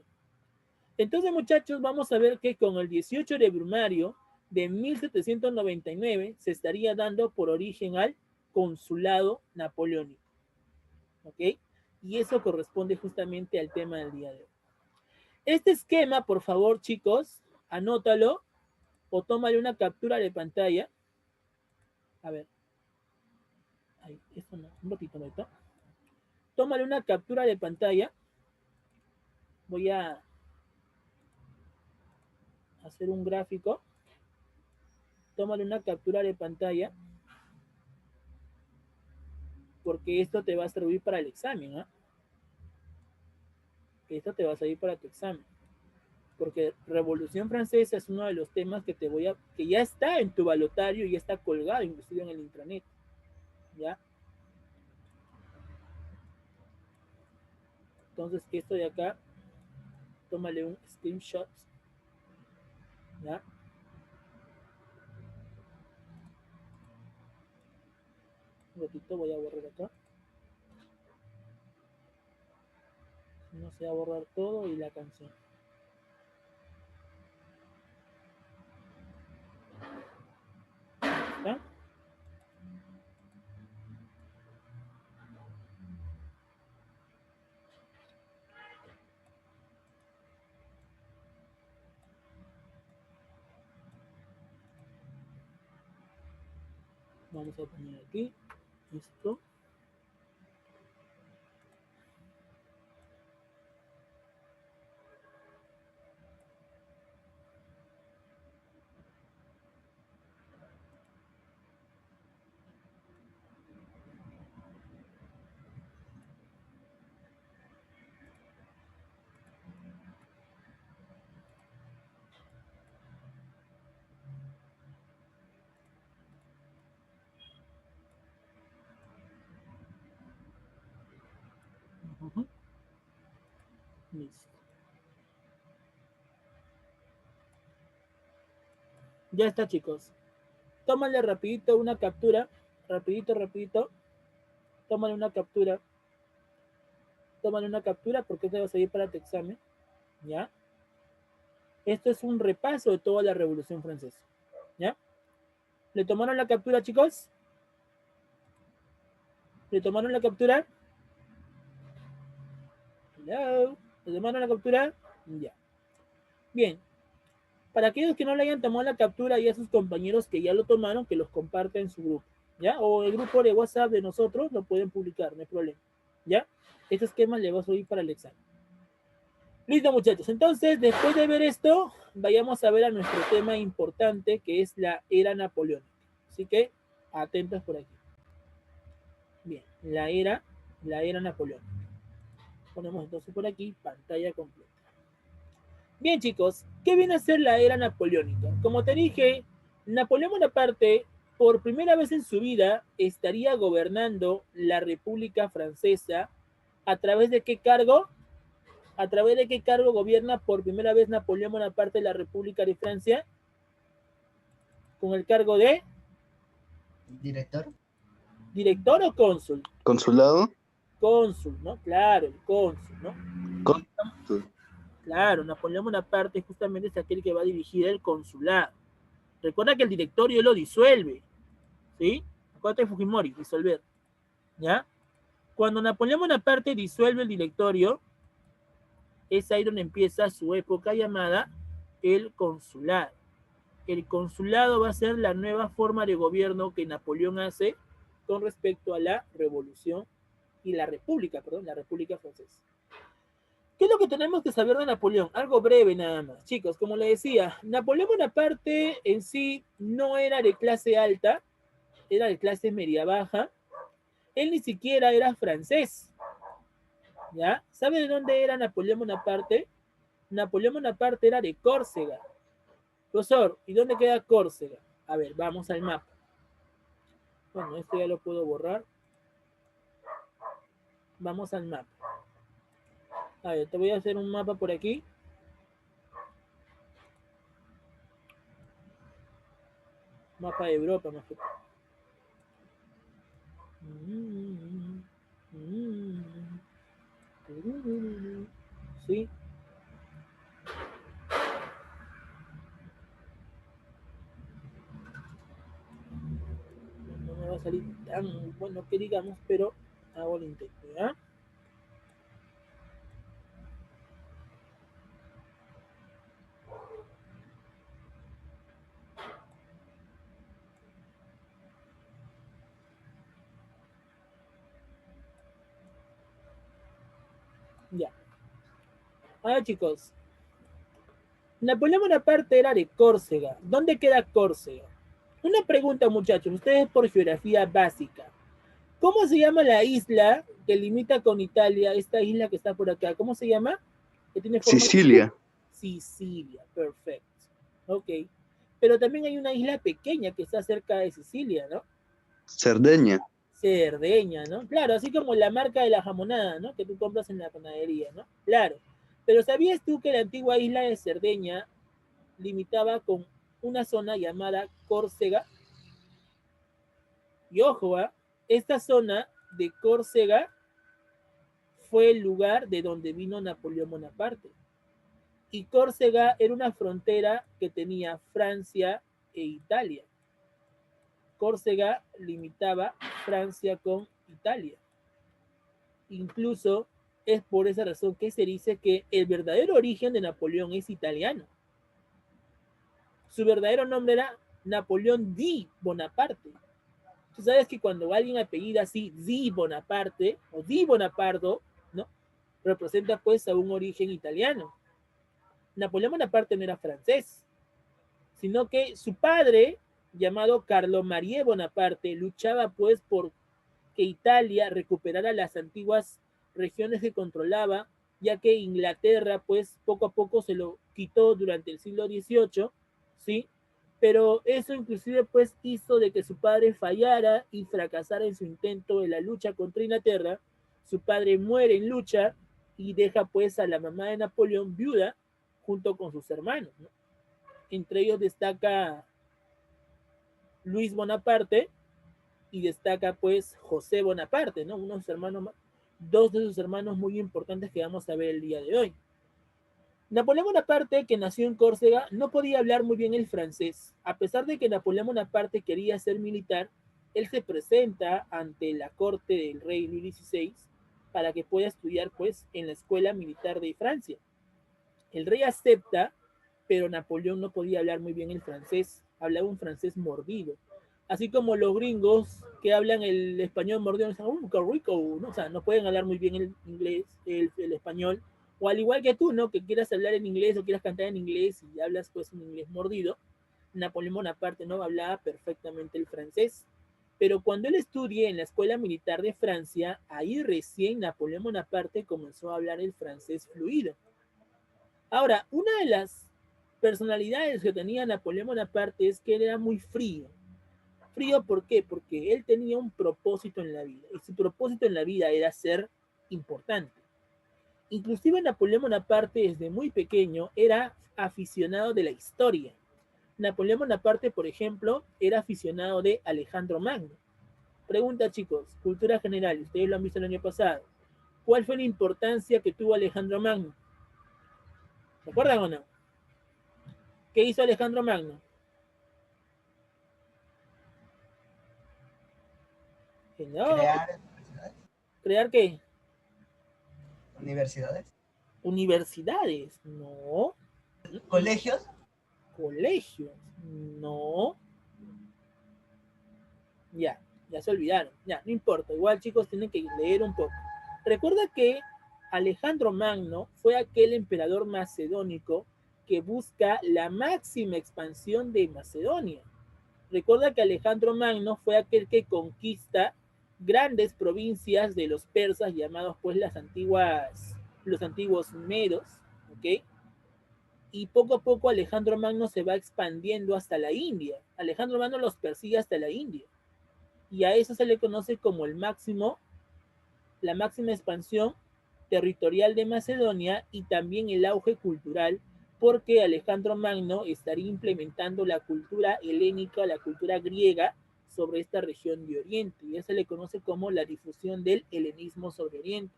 Entonces, muchachos, vamos a ver que con el 18 de Brumario de 1799 se estaría dando por origen al consulado napoleónico. ¿Ok? Y eso corresponde justamente al tema del día de hoy. Este esquema, por favor, chicos, anótalo o tómale una captura de pantalla. A ver. Ahí, esto no, un ratito, ¿no? Tómale una captura de pantalla. Voy a hacer un gráfico. Tómale una captura de pantalla. Porque esto te va a servir para el examen, ¿no? Esto te va a servir para tu examen. Porque Revolución Francesa es uno de los temas que que ya está en tu balotario y ya está colgado inclusive en el intranet. ¿Ya? Entonces, esto de acá, tómale un screenshot. ¿Ya? Un ratito, voy a borrar acá. No se va a borrar todo y la canción. ¿Está? Vamos a poner aquí esto. Ujú. Listo. Ya está, chicos. Tómale rapidito una captura. Rapidito, rapidito. Tómale una captura. Tómale una captura porque te va a seguir para tu examen. ¿Ya? Esto es un repaso de toda la Revolución Francesa. ¿Ya? ¿Le tomaron la captura, chicos? ¿Le tomaron la captura? Hello. ¿Le tomaron la captura? Ya. Bien. Para aquellos que no le hayan tomado la captura y a sus compañeros que ya lo tomaron, que los comparten en su grupo. ¿Ya? O el grupo de WhatsApp de nosotros lo pueden publicar, no hay problema. ¿Ya? Este esquema le va a subir para el examen. Listo, muchachos. Entonces, después de ver esto, vayamos a ver a nuestro tema importante, que es la era napoleónica. Así que, atentos por aquí. Bien, la era napoleónica. Ponemos entonces por aquí, pantalla completa. Bien, chicos, ¿qué viene a ser la era napoleónica? Como te dije, Napoleón Bonaparte, por primera vez en su vida, estaría gobernando la República Francesa. ¿A través de qué cargo? ¿A través de qué cargo gobierna por primera vez Napoleón Bonaparte la República de Francia? ¿Con el cargo de ¿Director? director o cónsul? ¿Consulado? Cónsul, ¿no? Claro, el cónsul, ¿no? Cónsul. Claro, Napoleón Bonaparte justamente es aquel que va a dirigir el consulado. Recuerda que el directorio lo disuelve, ¿sí? Acuérdate de Fujimori, disolver, ¿ya? Cuando Napoleón Bonaparte disuelve el directorio, es ahí donde empieza su época llamada el consulado. El consulado va a ser la nueva forma de gobierno que Napoleón hace con respecto a la revolución y la república francesa. ¿Qué es lo que tenemos que saber de Napoleón? Algo breve nada más. Chicos, como le decía, Napoleón Bonaparte en sí no era de clase alta, era de clase media baja. Él ni siquiera era francés. ¿Ya? ¿Sabe de dónde era Napoleón Bonaparte? Napoleón Bonaparte era de Córcega. Profesor, ¿y dónde queda Córcega? A ver, vamos al mapa. Bueno, esto ya lo puedo borrar. Vamos al mapa. A ver, te voy a hacer un mapa por aquí. Mapa de Europa, más que todo. Sí. No me va a salir tan bueno que digamos, pero hago el intento, ¿ya? Ya. Ahora, chicos. Napoleón Bonaparte era de Córcega. ¿Dónde queda Córcega? Una pregunta, muchachos. Ustedes por geografía básica. ¿Cómo se llama la isla que limita con Italia? Esta isla que está por acá. ¿Cómo se llama? Que tiene forma Sicilia. de... Sicilia. Perfecto. Ok. Pero también hay una isla pequeña que está cerca de Sicilia, ¿no? Cerdeña. Cerdeña, ¿no? Claro, así como la marca de la jamonada, ¿no? Que tú compras en la panadería, ¿no? Claro. Pero ¿sabías tú que la antigua isla de Cerdeña limitaba con una zona llamada Córcega? Y ojo, esta zona de Córcega fue el lugar de donde vino Napoleón Bonaparte. Y Córcega era una frontera que tenía Francia e Italia. Córcega limitaba Francia con Italia. Incluso es por esa razón que se dice que el verdadero origen de Napoleón es italiano. Su verdadero nombre era Napoleón di Bonaparte. Tú sabes que cuando alguien apellida así di Bonaparte o di Bonapardo, ¿no? Representa pues a un origen italiano. Napoleón Bonaparte no era francés, sino que su padre, llamado Carlo Marie Bonaparte, luchaba pues por que Italia recuperara las antiguas regiones que controlaba, ya que Inglaterra pues poco a poco se lo quitó durante el siglo XVIII, ¿sí? Pero eso inclusive pues hizo de que su padre fallara y fracasara en su intento de la lucha contra Inglaterra. Su padre muere en lucha y deja pues a la mamá de Napoleón viuda junto con sus hermanos, ¿no? Entre ellos destaca Luis Bonaparte y destaca pues José Bonaparte, ¿no? Unos hermanos, dos de sus hermanos muy importantes que vamos a ver el día de hoy. Napoleón Bonaparte, que nació en Córcega, no podía hablar muy bien el francés. A pesar de que Napoleón Bonaparte quería ser militar, él se presenta ante la corte del rey Luis XVI para que pueda estudiar pues en la escuela militar de Francia. El rey acepta, pero Napoleón no podía hablar muy bien el francés, hablaba un francés mordido. Así como los gringos que hablan el español mordido, dicen, qué rico, ¿no? O sea, no pueden hablar muy bien el inglés, el español, o al igual que tú, ¿no? Que quieras hablar en inglés o quieras cantar en inglés y hablas pues un inglés mordido, Napoleón Bonaparte no hablaba perfectamente el francés. Pero cuando él estudia en la Escuela Militar de Francia, ahí recién Napoleón Bonaparte comenzó a hablar el francés fluido. Ahora, una de las personalidades que tenía Napoleón Bonaparte es que él era muy frío. Frío, ¿por qué? Porque él tenía un propósito en la vida. Y su propósito en la vida era ser importante. Inclusive Napoleón Bonaparte desde muy pequeño era aficionado de la historia. Napoleón Bonaparte, por ejemplo, era aficionado de Alejandro Magno. Pregunta, chicos, cultura general, ustedes lo han visto el año pasado. ¿Cuál fue la importancia que tuvo Alejandro Magno? ¿Se acuerdan o no? ¿Qué hizo Alejandro Magno? Que no. Crear universidades. ¿Crear qué? Universidades. Universidades. No. Colegios. Colegios. No. Ya, ya se olvidaron. Ya, no importa. Igual, chicos, tienen que leer un poco. Recuerda que Alejandro Magno fue aquel emperador macedónico que busca la máxima expansión de Macedonia. Recuerda que Alejandro Magno fue aquel que conquista grandes provincias de los persas llamados pues los antiguos medos, ¿ok? Y poco a poco Alejandro Magno se va expandiendo hasta la India. Alejandro Magno los persigue hasta la India. Y a eso se le conoce como la máxima expansión territorial de Macedonia y también el auge cultural, porque Alejandro Magno estaría implementando la cultura helénica, la cultura griega sobre esta región de Oriente, y eso se le conoce como la difusión del helenismo sobre Oriente.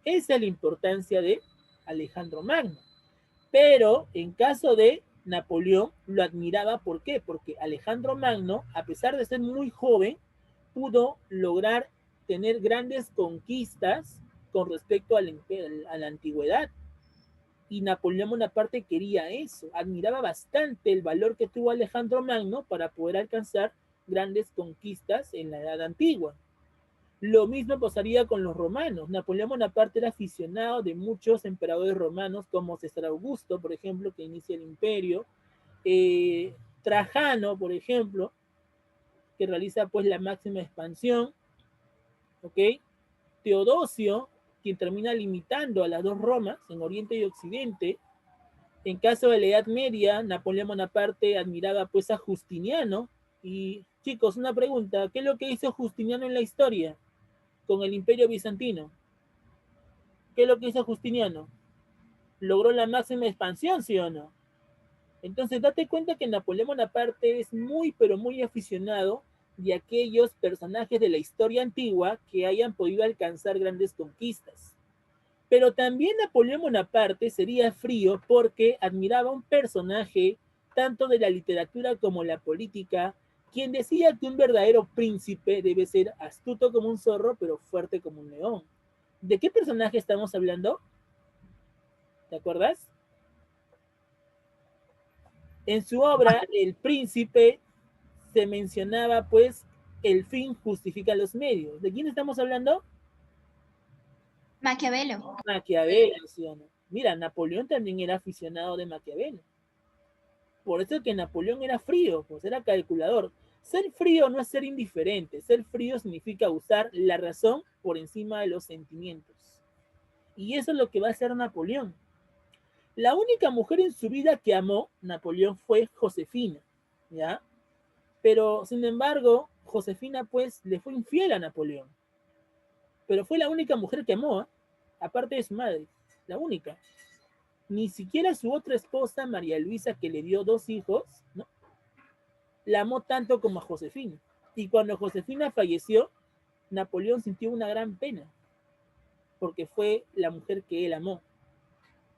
Esa es la importancia de Alejandro Magno. Pero en caso de Napoleón, lo admiraba, ¿por qué? Porque Alejandro Magno, a pesar de ser muy joven, pudo lograr tener grandes conquistas con respecto a la antigüedad. Y Napoleón Bonaparte quería eso, admiraba bastante el valor que tuvo Alejandro Magno para poder alcanzar grandes conquistas en la edad antigua. Lo mismo pasaría con los romanos. Napoleón Bonaparte era aficionado de muchos emperadores romanos, como César Augusto, por ejemplo, que inicia el imperio, Trajano, por ejemplo, que realiza pues la máxima expansión, ¿ok? Teodosio, quien termina limitando a las dos Romas, en Oriente y Occidente. En caso de la Edad Media, Napoleón Bonaparte admiraba pues a Justiniano. Y chicos, una pregunta, ¿qué es lo que hizo Justiniano en la historia con el Imperio Bizantino? ¿Qué es lo que hizo Justiniano? ¿Logró la máxima expansión, sí o no? Entonces, date cuenta que Napoleón Bonaparte es muy, pero muy aficionado de aquellos personajes de la historia antigua que hayan podido alcanzar grandes conquistas. Pero también Napoleón Bonaparte sería frío porque admiraba a un personaje tanto de la literatura como la política, quien decía que un verdadero príncipe debe ser astuto como un zorro, pero fuerte como un león. ¿De qué personaje estamos hablando? ¿Te acuerdas? En su obra, El Príncipe, se mencionaba, pues, el fin justifica los medios. ¿De quién estamos hablando? Maquiavelo. Maquiavelo, ¿sí o no? Mira, Napoleón también era aficionado de Maquiavelo. Por eso que Napoleón era frío, pues era calculador. Ser frío no es ser indiferente. Ser frío significa usar la razón por encima de los sentimientos. Y eso es lo que va a hacer Napoleón. La única mujer en su vida que amó Napoleón fue Josefina, ¿ya? Pero, sin embargo, Josefina, pues, le fue infiel a Napoleón. Pero fue la única mujer que amó, ¿eh? Aparte de su madre, la única. Ni siquiera su otra esposa, María Luisa, que le dio 2 hijos, ¿no? La amó tanto como a Josefina. Y cuando Josefina falleció, Napoleón sintió una gran pena, porque fue la mujer que él amó.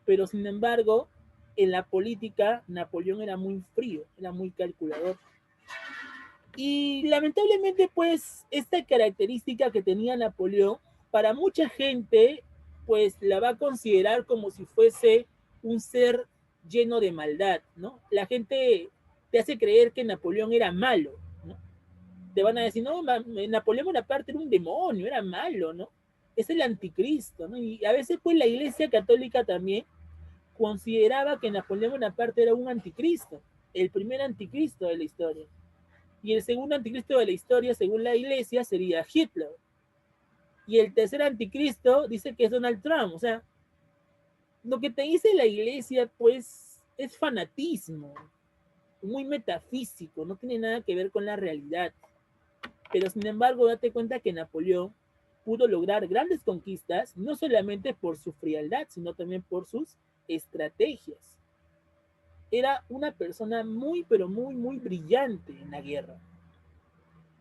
Pero sin embargo, en la política, Napoleón era muy frío, era muy calculador. Y lamentablemente, pues, esta característica que tenía Napoleón, para mucha gente, pues, la va a considerar como si fuese un ser lleno de maldad, ¿no? La gente te hace creer que Napoleón era malo, ¿no? Te van a decir, no, Napoleón Bonaparte era un demonio, era malo, ¿no? Es el anticristo, ¿no? Y a veces, pues, la Iglesia Católica también consideraba que Napoleón Bonaparte era un anticristo, el primer anticristo de la historia. Y el segundo anticristo de la historia, según la iglesia, sería Hitler. Y el tercer anticristo dice que es Donald Trump. O sea, lo que te dice la iglesia, pues, es fanatismo, muy metafísico, no tiene nada que ver con la realidad. Pero sin embargo, date cuenta que Napoleón pudo lograr grandes conquistas, no solamente por su frialdad, sino también por sus estrategias. Era una persona muy, pero muy, muy brillante en la guerra.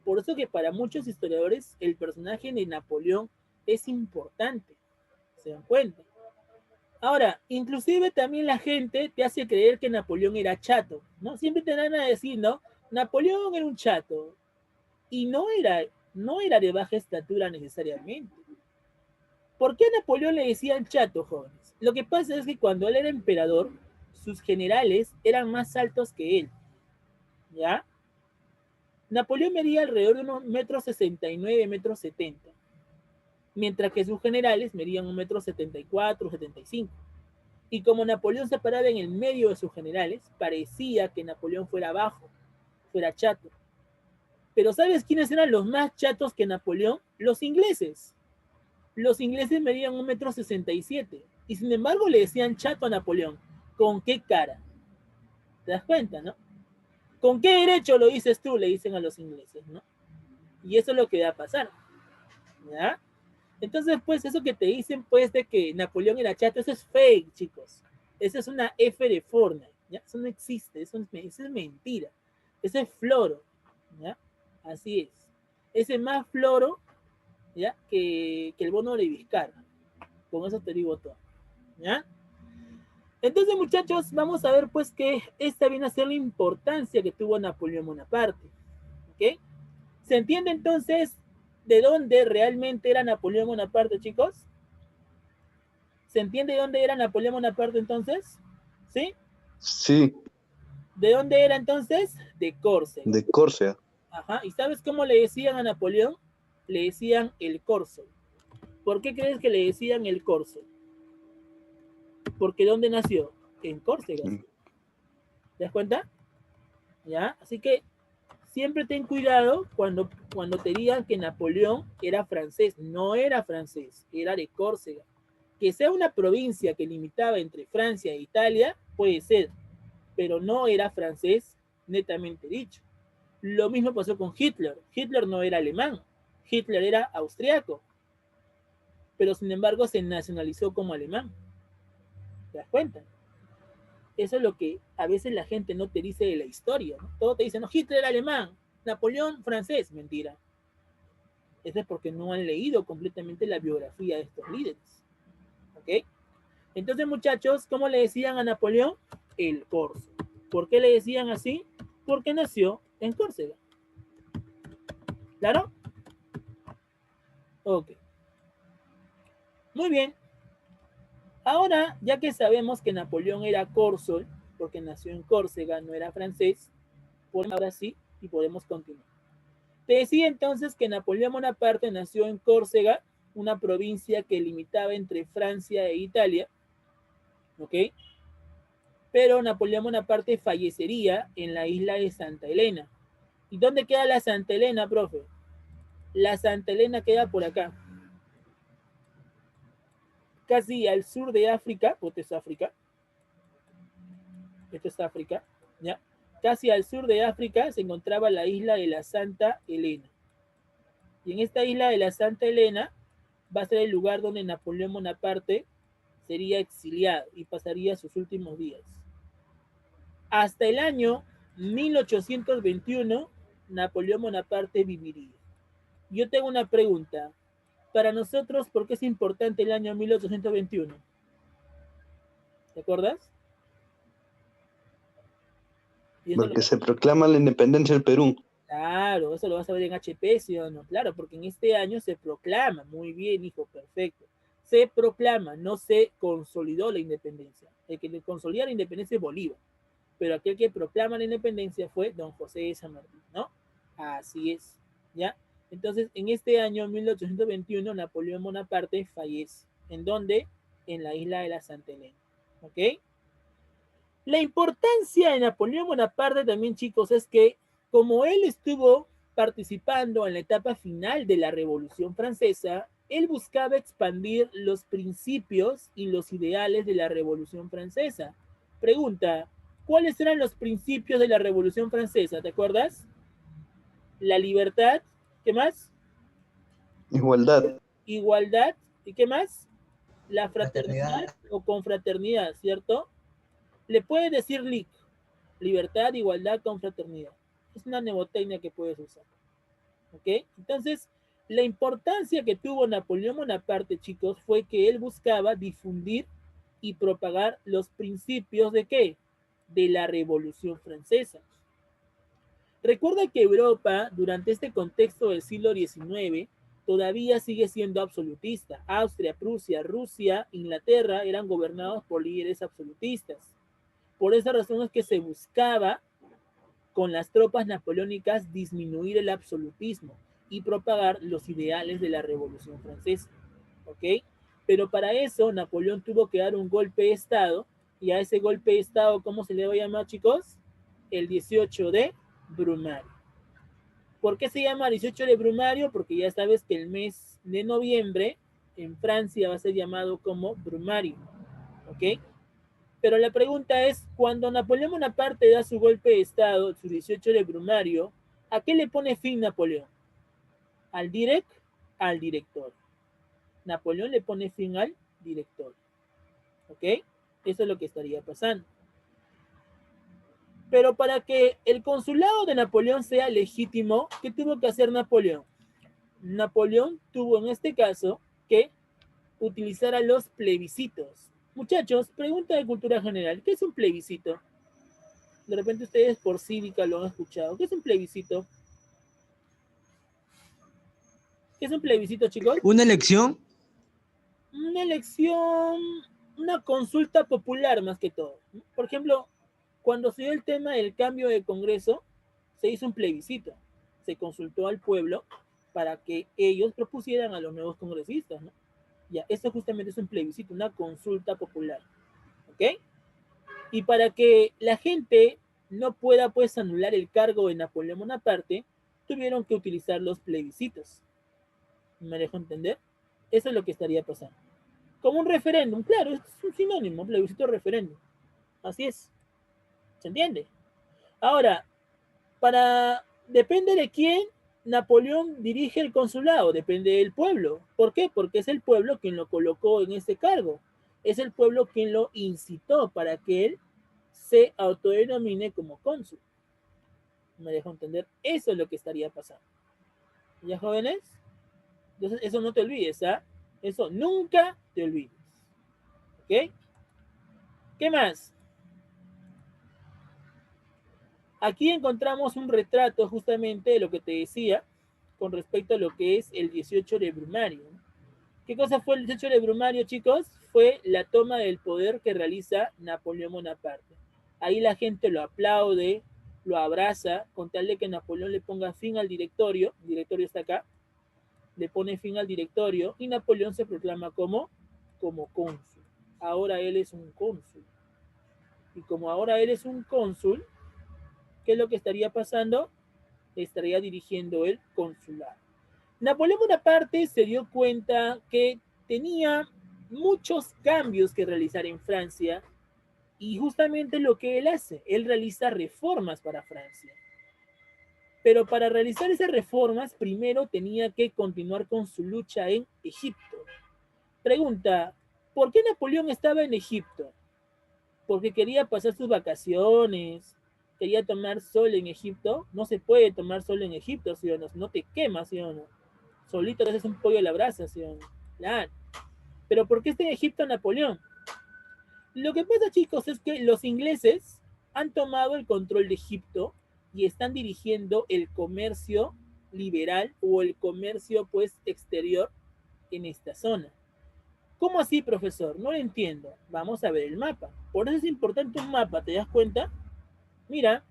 Por eso que para muchos historiadores el personaje de Napoleón es importante, ¿se dan cuenta? Ahora, inclusive también la gente te hace creer que Napoleón era chato, ¿no? Siempre te van a decir, ¿no? Napoleón era un chato y no era de baja estatura necesariamente. ¿Por qué a Napoleón le decían chato, jóvenes? Lo que pasa es que cuando él era emperador, sus generales eran más altos que él, ¿ya? Napoleón medía alrededor de unos 1,69 metros 70, mientras que sus generales medían 1,74 m, 75. Y como Napoleón se paraba en el medio de sus generales, parecía que Napoleón fuera bajo, fuera chato. Pero ¿sabes quiénes eran los más chatos que Napoleón? Los ingleses. Los ingleses medían 1,67 m y sin embargo le decían chato a Napoleón. ¿Con qué cara? ¿Te das cuenta, no? ¿Con qué derecho lo dices tú? Le dicen a los ingleses, ¿no? Y eso es lo que va a pasar, ¿ya? Entonces, pues, eso que te dicen, pues, de que Napoleón era chato, eso es fake, chicos. Eso es una F de Fortnite, ¿ya? Eso no existe, eso es mentira. Eso es floro, ¿ya? Así es. Ese es más floro, ¿ya? Que el bono de Vizcarra. Con eso te digo todo, ¿ya? Entonces, muchachos, vamos a ver, pues, que esta viene a ser la importancia que tuvo Napoleón Bonaparte, ¿ok? ¿Se entiende, entonces, de dónde realmente era Napoleón Bonaparte, chicos? ¿Se entiende de dónde era Napoleón Bonaparte entonces? ¿Sí? Sí, ¿De dónde era entonces? De Córcega. de Córcega. Ajá. ¿Y sabes cómo le decían a Napoleón? Le decían el Corso. ¿Por qué crees que le decían el Corso? Porque ¿dónde nació? En Córcega. Mm. ¿Te das cuenta? ¿Ya? Así que siempre ten cuidado cuando te digan que Napoleón era francés. No era francés, era de Córcega. Que sea una provincia que limitaba entre Francia e Italia, puede ser, pero no era francés netamente dicho. Lo mismo pasó con Hitler. Hitler no era alemán, Hitler era austriaco, pero sin embargo se nacionalizó como alemán. ¿Te das cuenta? Eso es lo que a veces la gente no te dice de la historia, ¿no? Todo te dice, no, Hitler era alemán, Napoleón francés. Mentira. Eso es porque no han leído completamente la biografía de estos líderes. ¿Ok? Entonces, muchachos, ¿cómo le decían a Napoleón? El Corso. ¿Por qué le decían así? Porque nació en Córcega. ¿Claro? Ok. Muy bien. Ahora, ya que sabemos que Napoleón era córsol, porque nació en Córcega, no era francés, podemos ahora sí y podemos continuar. Te decía entonces que Napoleón Bonaparte nació en Córcega, una provincia que limitaba entre Francia e Italia, ¿ok? Pero Napoleón Bonaparte fallecería en la isla de Santa Elena. ¿Y dónde queda la Santa Elena, profe? La Santa Elena queda por acá, casi al sur de África, porque es África, esto es África, ¿ya? Casi al sur de África se encontraba la isla de la Santa Elena. Y en esta isla de la Santa Elena va a ser el lugar donde Napoleón Bonaparte sería exiliado y pasaría sus últimos días. Hasta el año 1821, Napoleón Bonaparte viviría. Yo tengo una pregunta. Para nosotros, ¿por qué es importante el año 1821? ¿Te acuerdas? Y eso lo Porque se proclama la independencia del Perú. Claro, eso lo vas a ver en HP, ¿sí o no? Claro, porque en este año se proclama, muy bien, hijo, perfecto. Se proclama, no se consolidó la independencia. El que consolidó la independencia es Bolívar, pero aquel que proclama la independencia fue don José de San Martín, ¿no? Así es, ¿ya? Entonces, en este año 1821, Napoleón Bonaparte fallece. ¿En dónde? En la isla de la Santa Elena, ¿ok? La importancia de Napoleón Bonaparte también, chicos, es que como él estuvo participando en la etapa final de la Revolución Francesa, él buscaba expandir los principios y los ideales de la Revolución Francesa. Pregunta, ¿cuáles eran los principios de la Revolución Francesa? ¿Te acuerdas? La libertad, ¿qué más? Igualdad. Igualdad, ¿y qué más? La Fraternidad. fraternidad o confraternidad, ¿cierto? Le puedes decir LIC, libertad, igualdad, confraternidad. Es una mnemotecnia que puedes usar. ¿Ok? Entonces, la importancia que tuvo Napoleón Bonaparte, chicos, fue que él buscaba difundir y propagar los principios de qué? De la Revolución Francesa. Recuerda que Europa, durante este contexto del siglo XIX, todavía sigue siendo absolutista. Austria, Prusia, Rusia, Inglaterra eran gobernados por líderes absolutistas. Por esa razón es que se buscaba con las tropas napoleónicas disminuir el absolutismo y propagar los ideales de la Revolución Francesa. ¿Ok? Pero para eso Napoleón tuvo que dar un golpe de Estado y a ese golpe de Estado, ¿cómo se le va a llamar, chicos? El 18 de Brumario. ¿Por qué se llama 18 de Brumario? Porque ya sabes que el mes de noviembre en Francia va a ser llamado como Brumario. ¿Ok? Pero la pregunta es, cuando Napoleón Bonaparte da su golpe de Estado, su 18 de Brumario, ¿a qué le pone fin Napoleón? ¿Al director. Napoleón le pone fin al director. ¿Ok? Eso es lo que estaría pasando. Pero para que el consulado de Napoleón sea legítimo, ¿qué tuvo que hacer Napoleón? Napoleón tuvo en este caso que utilizar a los plebiscitos. Muchachos, pregunta de cultura general, ¿qué es un plebiscito? De repente ustedes por cívica lo han escuchado. ¿Qué es un plebiscito? ¿Qué es un plebiscito, chicos? ¿Una elección? Una elección, una consulta popular más que todo. Por ejemplo, cuando se dio el tema del cambio de Congreso, se hizo un plebiscito. Se consultó al pueblo para que ellos propusieran a los nuevos congresistas, ¿no? Ya, esto justamente es un plebiscito, una consulta popular. ¿Ok? Y para que la gente no pueda pues anular el cargo de Napoleón Bonaparte, tuvieron que utilizar los plebiscitos. ¿Me dejo entender? Eso es lo que estaría pasando. Como un referéndum, claro, es un sinónimo, plebiscito referéndum. Así es. ¿Se entiende? Ahora, depende de quién Napoleón dirige el consulado, depende del pueblo. ¿Por qué? Porque es el pueblo quien lo colocó en ese cargo. Es el pueblo quien lo incitó para que él se autodenomine como cónsul. ¿Me dejo entender? Eso es lo que estaría pasando. ¿Ya, jóvenes? Entonces, eso no te olvides, ¿ah? Eso nunca te olvides. ¿Ok? ¿Qué más? Aquí encontramos un retrato justamente de lo que te decía con respecto a lo que es el 18 de Brumario. ¿Qué cosa fue el 18 de Brumario, chicos? Fue la toma del poder que realiza Napoleón Bonaparte. Ahí la gente lo aplaude, lo abraza, con tal de que Napoleón le ponga fin al directorio. El directorio está acá. Le pone fin al directorio y Napoleón se proclama como cónsul. Ahora él es un cónsul. Y como ahora él es un cónsul, ¿qué es lo que estaría pasando? Estaría dirigiendo el consulado. Napoleón Bonaparte se dio cuenta que tenía muchos cambios que realizar en Francia y justamente lo que él hace, él realiza reformas para Francia. Pero para realizar esas reformas, primero tenía que continuar con su lucha en Egipto. Pregunta, ¿por qué Napoleón estaba en Egipto? Porque quería pasar sus vacaciones, quería tomar sol en Egipto. No se puede tomar sol en Egipto, ¿sí o no? No te quemas, ¿sí o no? Solito te haces un pollo a la brasa, ¿sí o no? Claro. Pero ¿por qué está en Egipto Napoleón? Lo que pasa, chicos, es que los ingleses han tomado el control de Egipto y están dirigiendo el comercio liberal o el comercio, pues, exterior en esta zona. ¿Cómo así, profesor? No lo entiendo. Vamos a ver el mapa. Por eso es importante un mapa, ¿te das cuenta? Mira,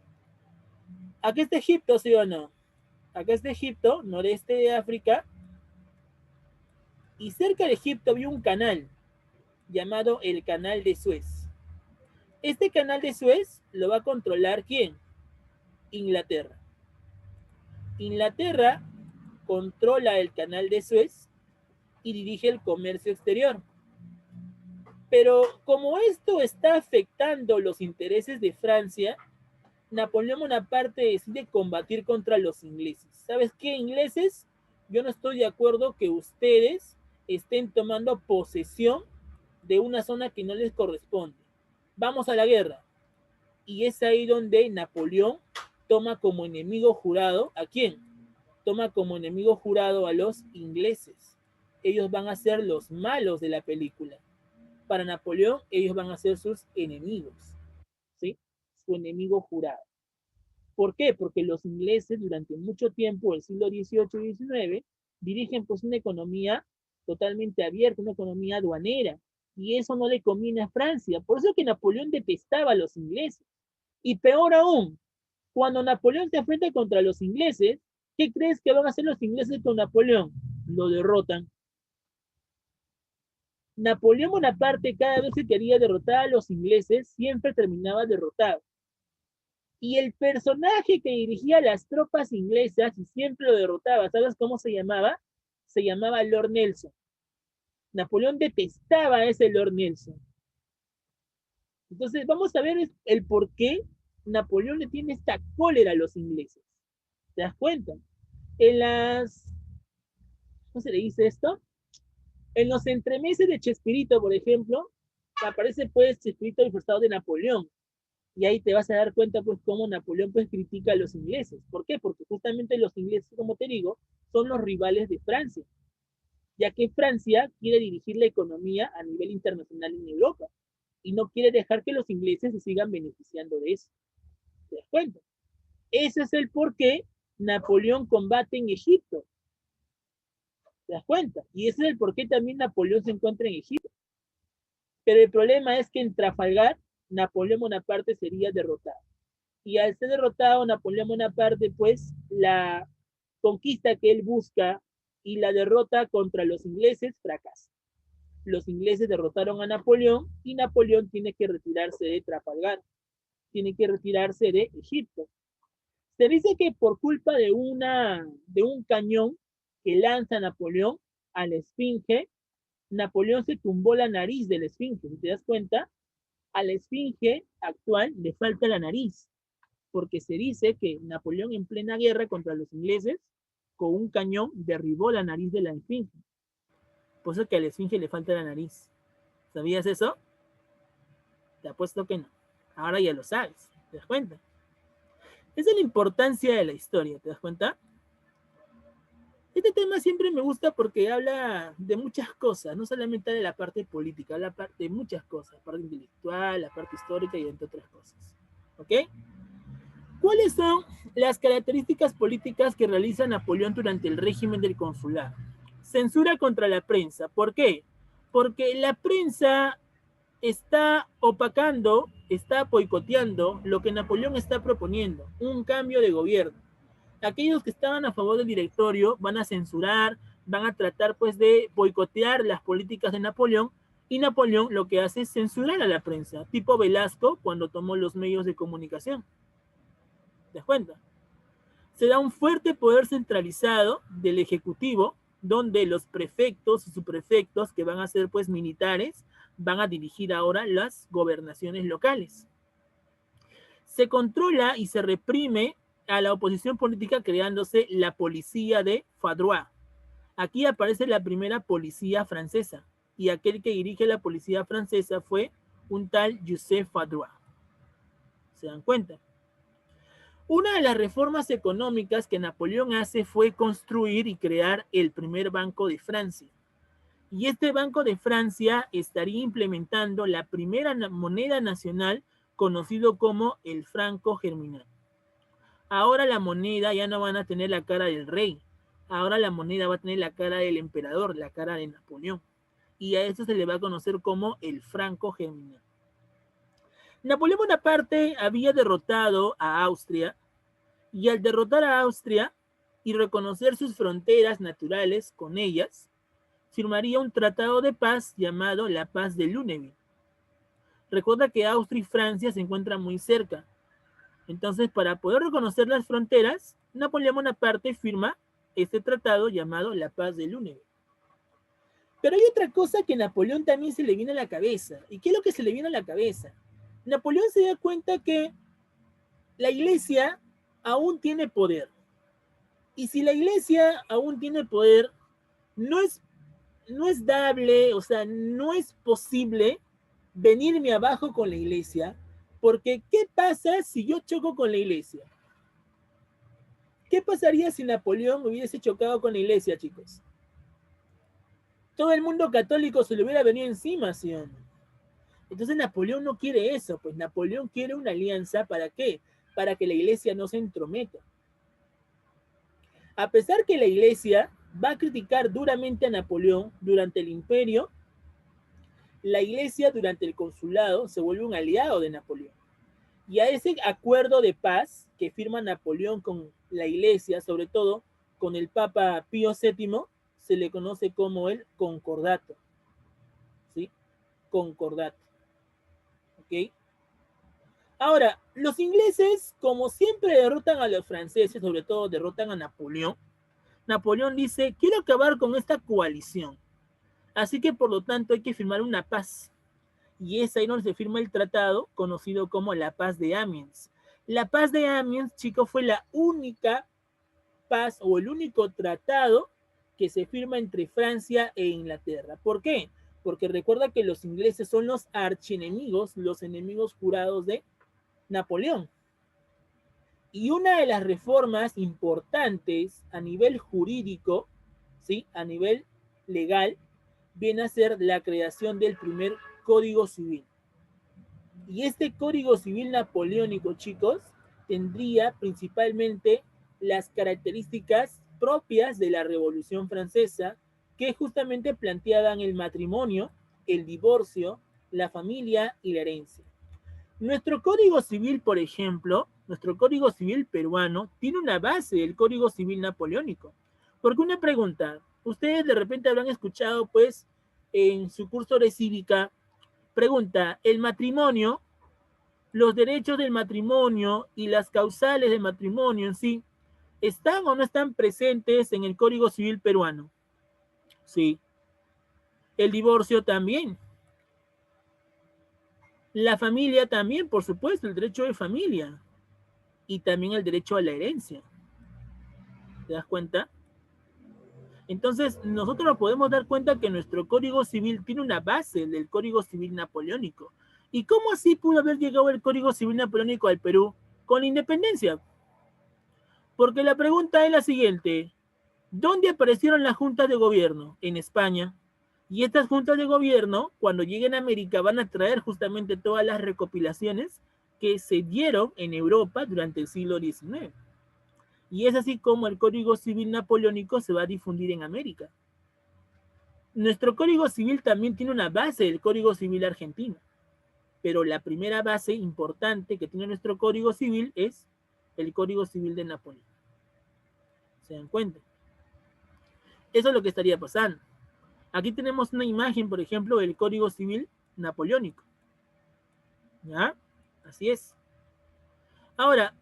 acá está Egipto, ¿sí o no? Acá está Egipto, noreste de África, y cerca de Egipto había un canal llamado el Canal de Suez. Este Canal de Suez lo va a controlar ¿quién? Inglaterra. Inglaterra controla el Canal de Suez y dirige el comercio exterior. Pero como esto está afectando los intereses de Francia, Napoleón Bonaparte decide combatir contra los ingleses. ¿Sabes qué, ingleses? Yo no estoy de acuerdo que ustedes estén tomando posesión de una zona que no les corresponde. Vamos a la guerra. Y es ahí donde Napoleón toma como enemigo jurado ¿a quién? Toma como enemigo jurado a los ingleses. Ellos van a ser los malos de la película. Para Napoleón, ellos van a ser sus enemigos, ¿sí? Su enemigo jurado. ¿Por qué? Porque los ingleses durante mucho tiempo, el siglo XVIII y XIX, dirigen pues una economía totalmente abierta, una economía aduanera, y eso no le conviene a Francia. Por eso que Napoleón detestaba a los ingleses. Y peor aún, cuando Napoleón se enfrenta contra los ingleses, ¿qué crees que van a hacer los ingleses con Napoleón? Lo derrotan. Napoleón Bonaparte, cada vez que quería derrotar a los ingleses, siempre terminaba derrotado. Y el personaje que dirigía las tropas inglesas y siempre lo derrotaba, ¿sabes cómo se llamaba? Se llamaba Lord Nelson. Napoleón detestaba a ese Lord Nelson. Entonces, vamos a ver el por qué Napoleón le tiene esta cólera a los ingleses. ¿Te das cuenta? En las, ¿cómo se le dice esto? En los entremeses de Chespirito, por ejemplo, aparece pues Chespirito disfrazado de Napoleón. Y ahí te vas a dar cuenta pues cómo Napoleón pues critica a los ingleses. ¿Por qué? Porque justamente los ingleses, como te digo, son los rivales de Francia, ya que Francia quiere dirigir la economía a nivel internacional en Europa y no quiere dejar que los ingleses se sigan beneficiando de eso. ¿Te das cuenta? Ese es el por qué Napoleón combate en Egipto. ¿Te das cuenta? Y ese es el por qué también Napoleón se encuentra en Egipto. Pero el problema es que en Trafalgar, Napoleón Bonaparte sería derrotado. Y al ser derrotado Napoleón Bonaparte, pues la conquista que él busca y la derrota contra los ingleses fracasa. Los ingleses derrotaron a Napoleón y Napoleón tiene que retirarse de Trafalgar, tiene que retirarse de Egipto. Se dice que por culpa de un cañón que lanza Napoleón a la Esfinge, Napoleón se tumbó la nariz de la Esfinge. Si te das cuenta, a la Esfinge actual le falta la nariz, porque se dice que Napoleón en plena guerra contra los ingleses, con un cañón derribó la nariz de la Esfinge. Por eso que a la Esfinge le falta la nariz. ¿Sabías eso? Te apuesto que no. Ahora ya lo sabes. ¿Te das cuenta? Esa es la importancia de la historia. ¿Te das cuenta? Este tema siempre me gusta porque habla de muchas cosas, no solamente de la parte política, habla de muchas cosas, la parte intelectual, la parte histórica y entre otras cosas. ¿Ok? ¿Cuáles son las características políticas que realiza Napoleón durante el régimen del consulado? Censura contra la prensa. ¿Por qué? Porque la prensa está opacando, está boicoteando lo que Napoleón está proponiendo, un cambio de gobierno. Aquellos que estaban a favor del directorio van a censurar, van a tratar pues de boicotear las políticas de Napoleón, y Napoleón lo que hace es censurar a la prensa, tipo Velasco cuando tomó los medios de comunicación. ¿Te das cuenta? Se da un fuerte poder centralizado del Ejecutivo, donde los prefectos y subprefectos, que van a ser pues militares, van a dirigir ahora las gobernaciones locales. Se controla y se reprime a la oposición política creándose la policía de Fadrois. Aquí aparece la primera policía francesa, y aquel que dirige la policía francesa fue un tal Joseph Fadrois. ¿Se dan cuenta? Una de las reformas económicas que Napoleón hace fue construir y crear el primer Banco de Francia. Y este Banco de Francia estaría implementando la primera moneda nacional conocido como el franco germinal. Ahora la moneda ya no van a tener la cara del rey, ahora la moneda va a tener la cara del emperador, la cara de Napoleón. Y a eso se le va a conocer como el franco germinal. Napoleón Bonaparte había derrotado a Austria, y al derrotar a Austria y reconocer sus fronteras naturales con ellas, firmaría un tratado de paz llamado la Paz de Lunéville. Recuerda que Austria y Francia se encuentran muy cerca. Entonces, para poder reconocer las fronteras, Napoleón Bonaparte firma este tratado llamado la Paz de Lunéville. Pero hay otra cosa que a Napoleón también se le viene a la cabeza. ¿Y qué es lo que se le viene a la cabeza? Napoleón se da cuenta que la iglesia aún tiene poder. Y si la iglesia aún tiene poder, no es dable, o sea, no es posible venirme abajo con la iglesia, porque ¿qué pasa si yo choco con la iglesia? ¿Qué pasaría si Napoleón hubiese chocado con la iglesia, chicos? Todo el mundo católico se le hubiera venido encima, ¿sí o no? Entonces Napoleón no quiere eso, pues Napoleón quiere una alianza, ¿para qué? Para que la iglesia no se entrometa. A pesar que la iglesia va a criticar duramente a Napoleón durante el imperio, la iglesia durante el consulado se vuelve un aliado de Napoleón. Y a ese acuerdo de paz que firma Napoleón con la iglesia, sobre todo con el Papa Pío VII, se le conoce como el concordato. ¿Sí? Concordato. ¿Ok? Ahora, los ingleses, como siempre derrotan a los franceses, sobre todo derrotan a Napoleón, Napoleón dice, quiero acabar con esta coalición. Así que, por lo tanto, hay que firmar una paz. Y es ahí donde se firma el tratado conocido como la Paz de Amiens. La Paz de Amiens, chicos, fue la única paz o el único tratado que se firma entre Francia e Inglaterra. ¿Por qué? Porque recuerda que los ingleses son los archienemigos, los enemigos jurados de Napoleón. Y una de las reformas importantes a nivel jurídico, ¿sí? A nivel legal, viene a ser la creación del primer Código Civil. Y este Código Civil napoleónico, chicos, tendría principalmente las características propias de la Revolución Francesa, que justamente planteaban el matrimonio, el divorcio, la familia y la herencia. Nuestro Código Civil, por ejemplo, nuestro Código Civil peruano, tiene una base del Código Civil napoleónico. Porque una pregunta, ustedes de repente habrán escuchado, pues, en su curso de cívica, pregunta, ¿el matrimonio, los derechos del matrimonio y las causales del matrimonio en sí, están o no están presentes en el Código Civil peruano? Sí. El divorcio también. La familia también, por supuesto, el derecho de familia. Y también el derecho a la herencia. ¿Te das cuenta? Entonces, nosotros nos podemos dar cuenta que nuestro Código Civil tiene una base del Código Civil napoleónico. ¿Y cómo así pudo haber llegado el Código Civil napoleónico al Perú con la independencia? Porque la pregunta es la siguiente. ¿Dónde aparecieron las juntas de gobierno? En España. Y estas juntas de gobierno, cuando lleguen a América, van a traer justamente todas las recopilaciones que se dieron en Europa durante el siglo XIX. Y es así como el Código Civil napoleónico se va a difundir en América. Nuestro Código Civil también tiene una base del Código Civil argentino. Pero la primera base importante que tiene nuestro Código Civil es el Código Civil de Napoleón. ¿Se dan cuenta? Eso es lo que estaría pasando. Aquí tenemos una imagen, por ejemplo, del Código Civil napoleónico. ¿Ya? Así es. Ahora,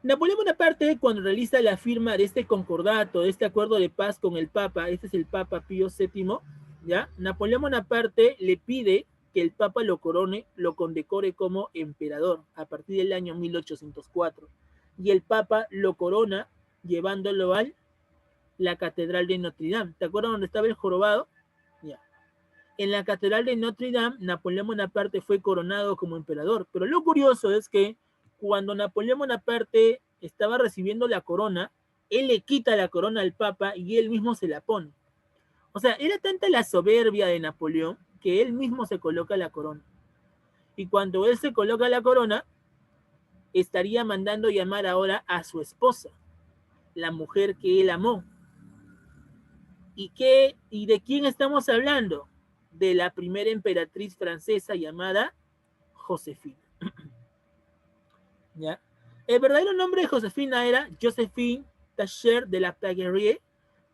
Napoleón Bonaparte, cuando realiza la firma de este concordato, de este acuerdo de paz con el Papa, este es el Papa Pío VII, ¿ya? Napoleón Bonaparte le pide que el Papa lo corone, lo condecore como emperador a partir del año 1804. Y el Papa lo corona llevándolo a la Catedral de Notre Dame. ¿Te acuerdas dónde estaba el jorobado? Ya. En la Catedral de Notre Dame, Napoleón Bonaparte fue coronado como emperador. Pero lo curioso es que cuando Napoleón Bonaparte estaba recibiendo la corona, él le quita la corona al Papa y él mismo se la pone. O sea, era tanta la soberbia de Napoleón que él mismo se coloca la corona. Y cuando él se coloca la corona, estaría mandando llamar ahora a su esposa, la mujer que él amó. ¿Y de quién estamos hablando? De la primera emperatriz francesa llamada Josefina. ¿Ya? El verdadero nombre de Josefina era Josephine Tacher de la Plagerie,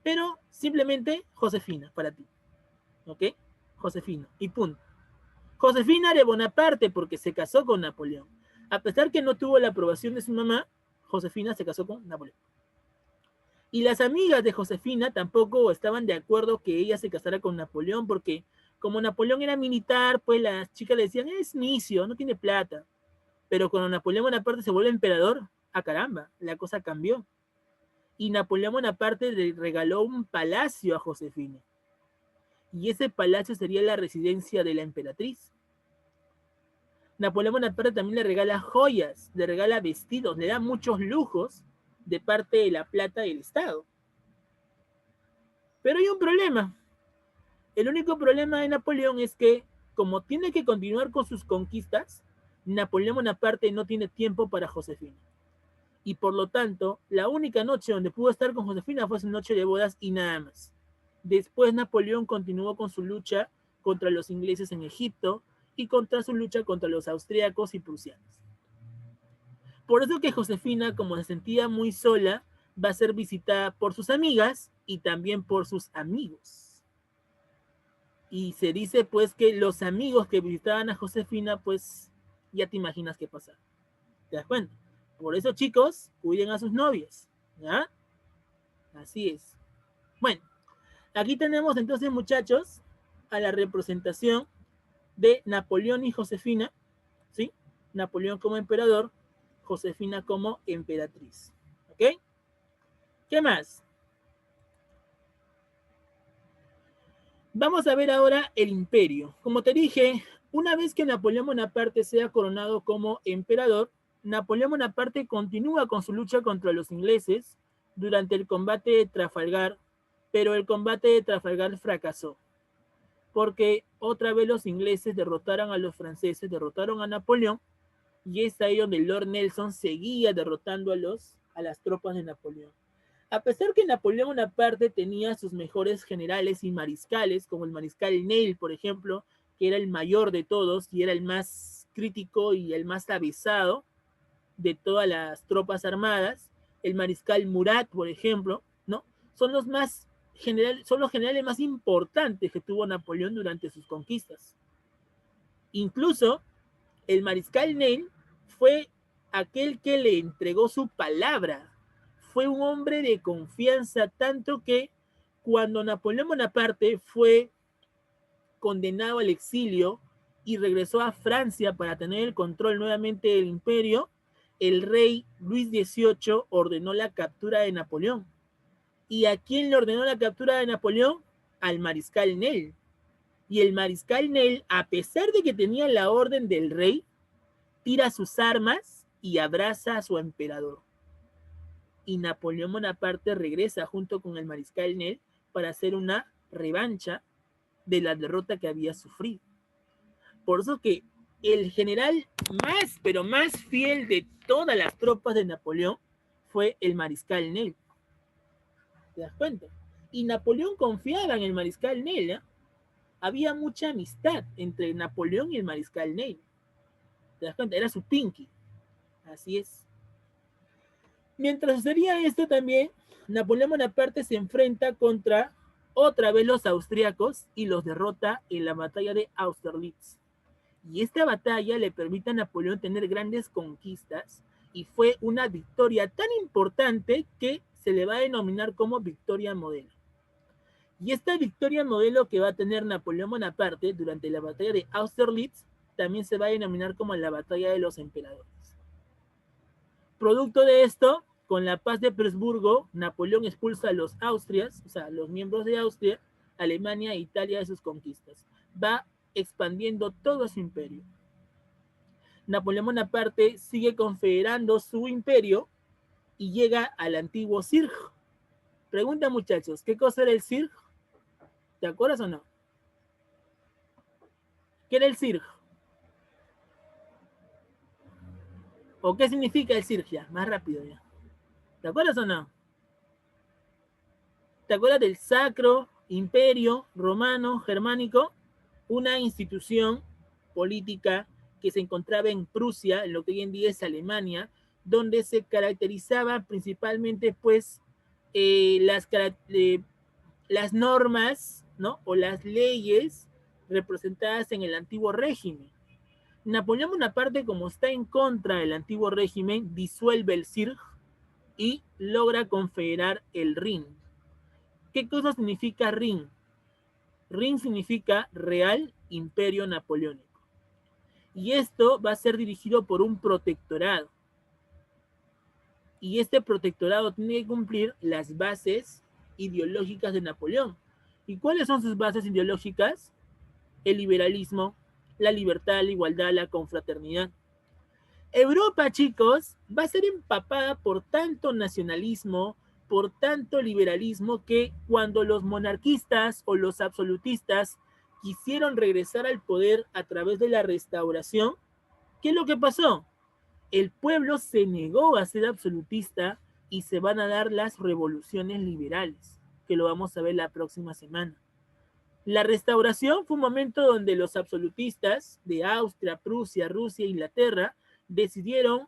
pero simplemente Josefina para ti. ¿Ok? Josefina. Y punto. Josefina de Bonaparte porque se casó con Napoleón. A pesar que no tuvo la aprobación de su mamá, Josefina se casó con Napoleón. Y las amigas de Josefina tampoco estaban de acuerdo que ella se casara con Napoleón porque como Napoleón era militar, pues las chicas le decían, es misio, no tiene plata. Pero cuando Napoleón Bonaparte se vuelve emperador, ¡ah, caramba! La cosa cambió. Y Napoleón Bonaparte le regaló un palacio a Josefina. Y ese palacio sería la residencia de la emperatriz. Napoleón Bonaparte también le regala joyas, le regala vestidos, le da muchos lujos de parte de la plata del Estado. Pero hay un problema. El único problema de Napoleón es que, como tiene que continuar con sus conquistas, Napoleón Bonaparte no tiene tiempo para Josefina. Y por lo tanto, la única noche donde pudo estar con Josefina fue su noche de bodas y nada más. Después Napoleón continuó con su lucha contra los ingleses en Egipto y contra su lucha contra los austríacos y prusianos. Por eso que Josefina, como se sentía muy sola, va a ser visitada por sus amigas y también por sus amigos. Y se dice pues que los amigos que visitaban a Josefina, pues ya te imaginas qué pasa. ¿Te das cuenta? Por eso, chicos, cuiden a sus novias. ¿Ya? Así es. Bueno, aquí tenemos entonces, muchachos, a la representación de Napoleón y Josefina. ¿Sí? Napoleón como emperador, Josefina como emperatriz. ¿Ok? ¿Qué más? Vamos a ver ahora el imperio. Como te dije, una vez que Napoleón Bonaparte sea coronado como emperador, Napoleón Bonaparte continúa con su lucha contra los ingleses durante el combate de Trafalgar, pero el combate de Trafalgar fracasó, porque otra vez los ingleses derrotaron a los franceses, derrotaron a Napoleón, y es ahí donde Lord Nelson seguía derrotando a las tropas de Napoleón. A pesar que Napoleón Bonaparte tenía sus mejores generales y mariscales, como el mariscal Ney, por ejemplo, que era el mayor de todos y era el más crítico y el más avisado de todas las tropas armadas, el mariscal Murat, por ejemplo, ¿no? Son los generales más importantes que tuvo Napoleón durante sus conquistas. Incluso el mariscal Ney fue aquel que le entregó su palabra. Fue un hombre de confianza, tanto que cuando Napoleón Bonaparte fue condenado al exilio y regresó a Francia para tener el control nuevamente del imperio, el rey Luis XVIII ordenó la captura de Napoleón. ¿Y a quién le ordenó la captura de Napoleón? Al mariscal Ney. Y el mariscal Ney, a pesar de que tenía la orden del rey, tira sus armas y abraza a su emperador. y Napoleón Bonaparte regresa junto con el mariscal Ney para hacer una revancha de la derrota que había sufrido. Por eso que el general más, pero más fiel de todas las tropas de Napoleón fue el mariscal Ney. ¿Te das cuenta? Y Napoleón confiaba en el mariscal Ney, ¿eh? Había mucha amistad entre Napoleón y el mariscal Ney. ¿Te das cuenta? Era su pinky. Así es. Mientras sucedía esto también, Napoleón Bonaparte se enfrenta contra otra vez los austríacos y los derrota en la batalla de Austerlitz. Y esta batalla le permite a Napoleón tener grandes conquistas y fue una victoria tan importante que se le va a denominar como victoria modelo. Y esta victoria modelo que va a tener Napoleón Bonaparte durante la batalla de Austerlitz también se va a denominar como la batalla de los emperadores. Producto de esto, con la paz de Presburgo, Napoleón expulsa a los Austrias, o sea, los miembros de Austria, Alemania e Italia de sus conquistas. Va expandiendo todo su imperio. Napoleón Bonaparte sigue confederando su imperio y llega al antiguo Cirj. Pregunta, muchachos, ¿qué cosa era el Cirj? ¿Te acuerdas o no? ¿Qué era el Cirj? ¿O qué significa el Cirj ya? Más rápido ya. ¿Te acuerdas o no? ¿Te acuerdas del Sacro Imperio Romano Germánico? Una institución política que se encontraba en Prusia, en lo que hoy en día es Alemania, donde se caracterizaba principalmente pues las normas, ¿no? O las leyes representadas en el antiguo régimen. Napoleón Bonaparte, como está en contra del antiguo régimen, disuelve el Cirj y logra confederar el Rin. ¿Qué cosa significa Rin? Rin significa Real Imperio Napoleónico. Y esto va a ser dirigido por un protectorado. Y este protectorado tiene que cumplir las bases ideológicas de Napoleón. ¿Y cuáles son sus bases ideológicas? El liberalismo, la libertad, la igualdad, la confraternidad. Europa, chicos, va a ser empapada por tanto nacionalismo, por tanto liberalismo, que cuando los monarquistas o los absolutistas quisieron regresar al poder a través de la restauración, ¿qué es lo que pasó? El pueblo se negó a ser absolutista y se van a dar las revoluciones liberales, que lo vamos a ver la próxima semana. La restauración fue un momento donde los absolutistas de Austria, Prusia, Rusia e Inglaterra decidieron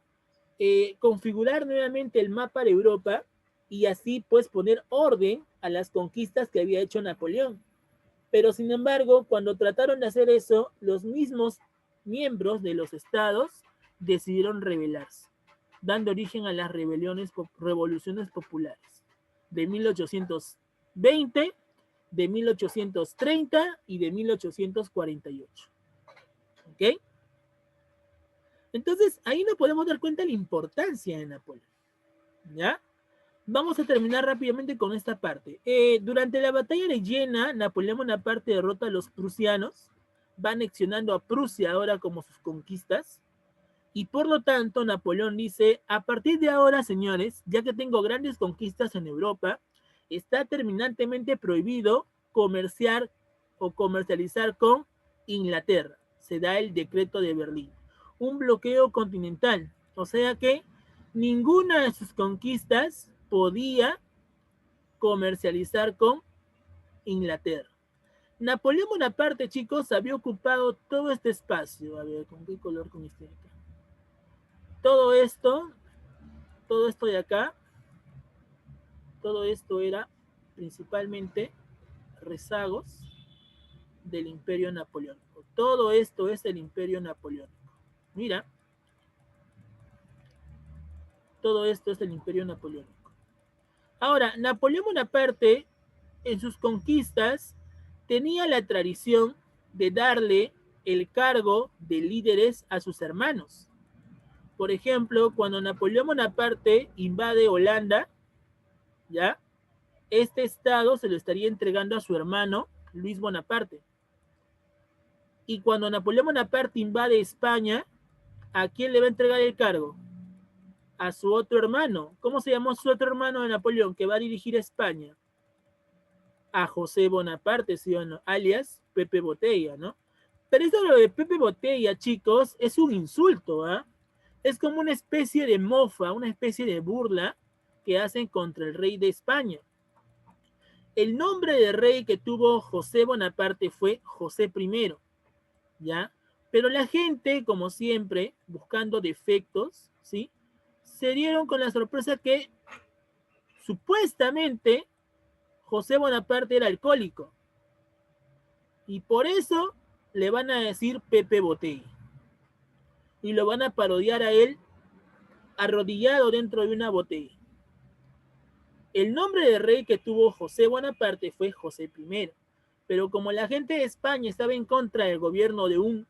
configurar nuevamente el mapa de Europa y así pues poner orden a las conquistas que había hecho Napoleón. Pero sin embargo, cuando trataron de hacer eso, los mismos miembros de los estados decidieron rebelarse, dando origen a las revoluciones populares de 1820, de 1830 y de 1848. ¿Ok? Entonces, ahí nos podemos dar cuenta de la importancia de Napoleón. ¿Ya? Vamos a terminar rápidamente con esta parte. Durante la batalla de Jena, Napoleón Bonaparte derrota a los prusianos, va anexionando a Prusia ahora como sus conquistas, y por lo tanto Napoleón dice, a partir de ahora, señores, ya que tengo grandes conquistas en Europa, está terminantemente prohibido comerciar o comercializar con Inglaterra. Se da el decreto de Berlín. Un bloqueo continental. O sea que ninguna de sus conquistas podía comercializar con Inglaterra. Napoleón Bonaparte, chicos, había ocupado todo este espacio. A ver, ¿con qué color con este acá? Todo esto de acá, todo esto era principalmente rezagos del Imperio Napoleónico. Todo esto es el Imperio Napoleónico. Mira, todo esto es el Imperio Napoleónico. Ahora, Napoleón Bonaparte, en sus conquistas, tenía la tradición de darle el cargo de líderes a sus hermanos. Por ejemplo, cuando Napoleón Bonaparte invade Holanda, ¿ya? Este estado se lo estaría entregando a su hermano, Luis Bonaparte. Y cuando Napoleón Bonaparte invade España, ¿a quién le va a entregar el cargo? a su otro hermano. ¿Cómo se llamó su otro hermano de Napoleón que va a dirigir a España? A José Bonaparte, ¿sí o no? Alias Pepe Botella, ¿no? Pero eso lo de Pepe Botella, chicos, es un insulto, ¿ah? Es como una especie de mofa, una especie de burla que hacen contra el rey de España. El nombre de rey que tuvo José Bonaparte fue José I, ¿ya? Pero la gente, como siempre, buscando defectos, ¿sí? Se dieron con la sorpresa que supuestamente José Bonaparte era alcohólico. Y por eso le van a decir Pepe Botella. Y lo van a parodiar a él arrodillado dentro de una botella. El nombre de rey que tuvo José Bonaparte fue José I. Pero como la gente de España estaba en contra del gobierno de un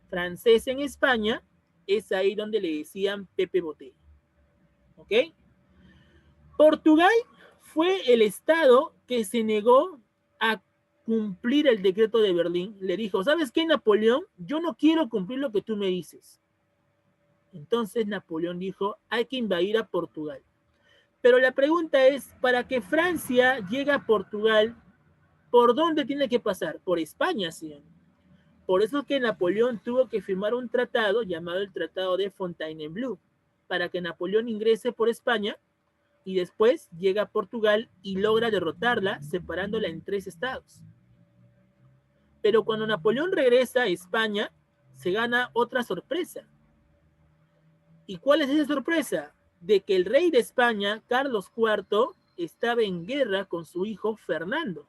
francés en España, es ahí donde le decían Pepe Botella. ¿Ok? Portugal fue el estado que se negó a cumplir el decreto de Berlín. Le dijo, ¿sabes qué, Napoleón? Yo no quiero cumplir lo que tú me dices. Entonces Napoleón dijo, hay que invadir a Portugal. Pero la pregunta es, para que Francia llegue a Portugal, ¿por dónde tiene que pasar? Por España, ¿sí? Por eso es que Napoleón tuvo que firmar un tratado llamado el Tratado de Fontainebleau, para que Napoleón ingrese por España y después llega a Portugal y logra derrotarla, separándola en 3 estados. Pero cuando Napoleón regresa a España, se gana otra sorpresa. ¿Y cuál es esa sorpresa? De que el rey de España, Carlos IV, estaba en guerra con su hijo Fernando.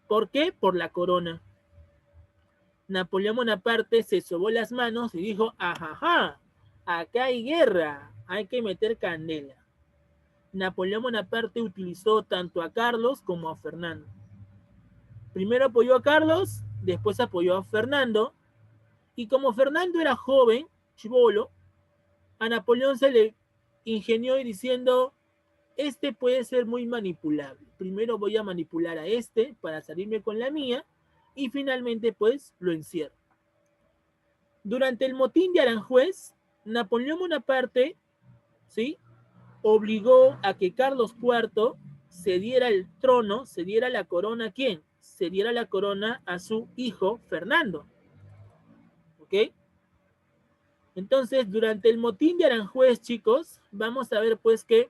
¿Por qué? Por la corona. Napoleón Bonaparte se sobó las manos y dijo, ajaja, acá hay guerra, hay que meter candela. Napoleón Bonaparte utilizó tanto a Carlos como a Fernando. Primero apoyó a Carlos, después apoyó a Fernando, y como Fernando era joven, chibolo, a Napoleón se le ingenió y diciendo, este puede ser muy manipulable. Primero voy a manipular a este para salirme con la mía, y finalmente pues lo encierro. Durante el motín de Aranjuez, Napoleón Bonaparte, ¿sí?, obligó a que Carlos IV se diera el trono, se diera la corona ¿a quién? Se diera la corona a su hijo Fernando. ¿Ok? Entonces, durante el motín de Aranjuez, chicos, vamos a ver pues que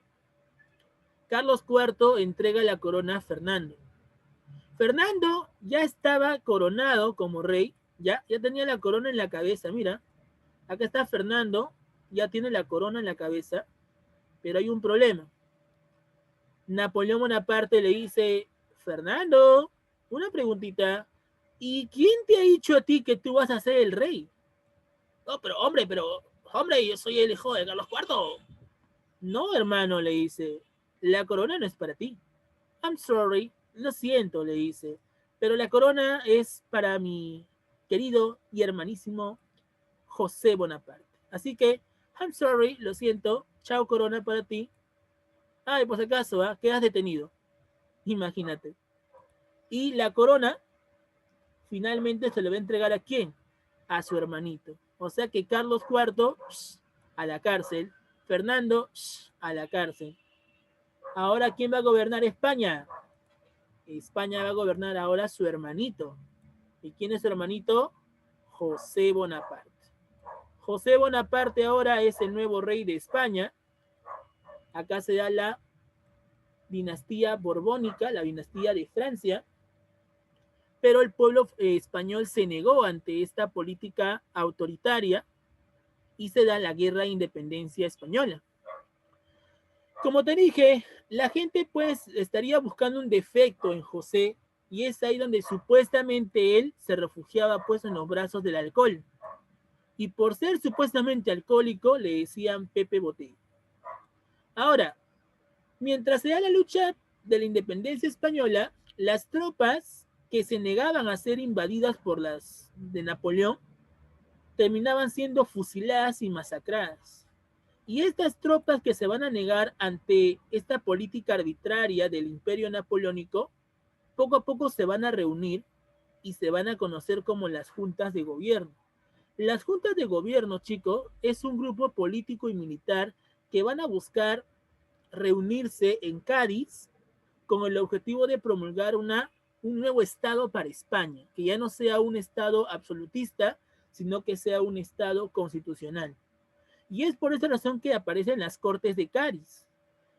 Carlos IV entrega la corona a Fernando. Fernando ya estaba coronado como rey, ya tenía la corona en la cabeza, mira, acá está Fernando, ya tiene la corona en la cabeza, pero hay un problema. Napoleón Bonaparte le dice, Fernando, una preguntita, ¿y quién te ha dicho a ti que tú vas a ser el rey? No, pero hombre, yo soy el hijo de Carlos IV. No, hermano, le dice, la corona no es para ti. I'm sorry, lo siento, le dice, pero la corona es para mi querido y hermanísimo José Bonaparte. Así que, I'm sorry, lo siento, chao corona para ti. Ay, por si acaso, quedas detenido. Imagínate. Y la corona finalmente se le va a entregar ¿a quién? A su hermanito. O sea que Carlos IV a la cárcel, Fernando a la cárcel. Ahora, ¿quién va a gobernar España? España va a gobernar ahora su hermanito. ¿Y quién es su hermanito? José Bonaparte. José Bonaparte ahora es el nuevo rey de España. Acá se da la dinastía borbónica, la dinastía de Francia, pero el pueblo español se negó ante esta política autoritaria y se da la guerra de independencia española. Como te dije, la gente pues estaría buscando un defecto en José y es ahí donde supuestamente él se refugiaba pues en los brazos del alcohol. Y por ser supuestamente alcohólico le decían Pepe Botella. Ahora, mientras se da la lucha de la independencia española, las tropas que se negaban a ser invadidas por las de Napoleón terminaban siendo fusiladas y masacradas. Y estas tropas que se van a negar ante esta política arbitraria del imperio napoleónico, poco a poco se van a reunir y se van a conocer como las juntas de gobierno. Las juntas de gobierno, chicos, es un grupo político y militar que van a buscar reunirse en Cádiz con el objetivo de promulgar un nuevo estado para España, que ya no sea un estado absolutista, sino que sea un estado constitucional. Y es por esa razón que aparecen las Cortes de Cádiz.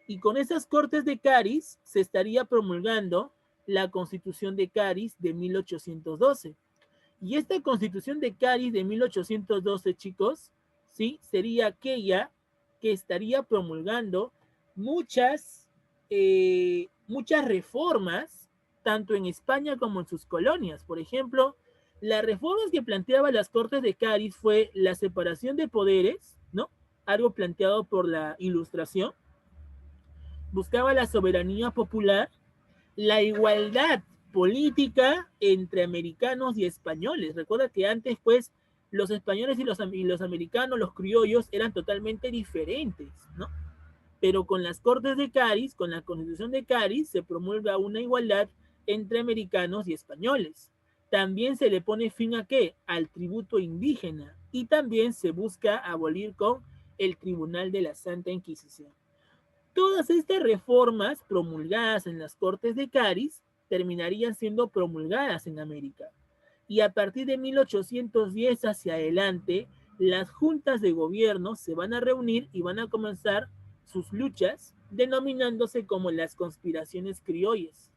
Y con esas Cortes de Cádiz se estaría promulgando la Constitución de Cádiz de 1812. Y esta Constitución de Cádiz de 1812, chicos, ¿sí? Sería aquella que estaría promulgando muchas reformas, tanto en España como en sus colonias. Por ejemplo, las reformas que planteaba las Cortes de Cádiz fue la separación de poderes, ¿no? Algo planteado por la Ilustración. Buscaba la soberanía popular, la igualdad política entre americanos y españoles. Recuerda que antes, pues, los españoles y los americanos, los criollos, eran totalmente diferentes, ¿no? Pero con las Cortes de Cádiz, con la Constitución de Cádiz, se promulga una igualdad entre americanos y españoles. También se le pone fin a ¿qué? Al tributo indígena. Y también se busca abolir con el Tribunal de la Santa Inquisición. Todas estas reformas promulgadas en las Cortes de Cádiz terminarían siendo promulgadas en América. Y a partir de 1810 hacia adelante, las juntas de gobierno se van a reunir y van a comenzar sus luchas, denominándose como las conspiraciones criollas.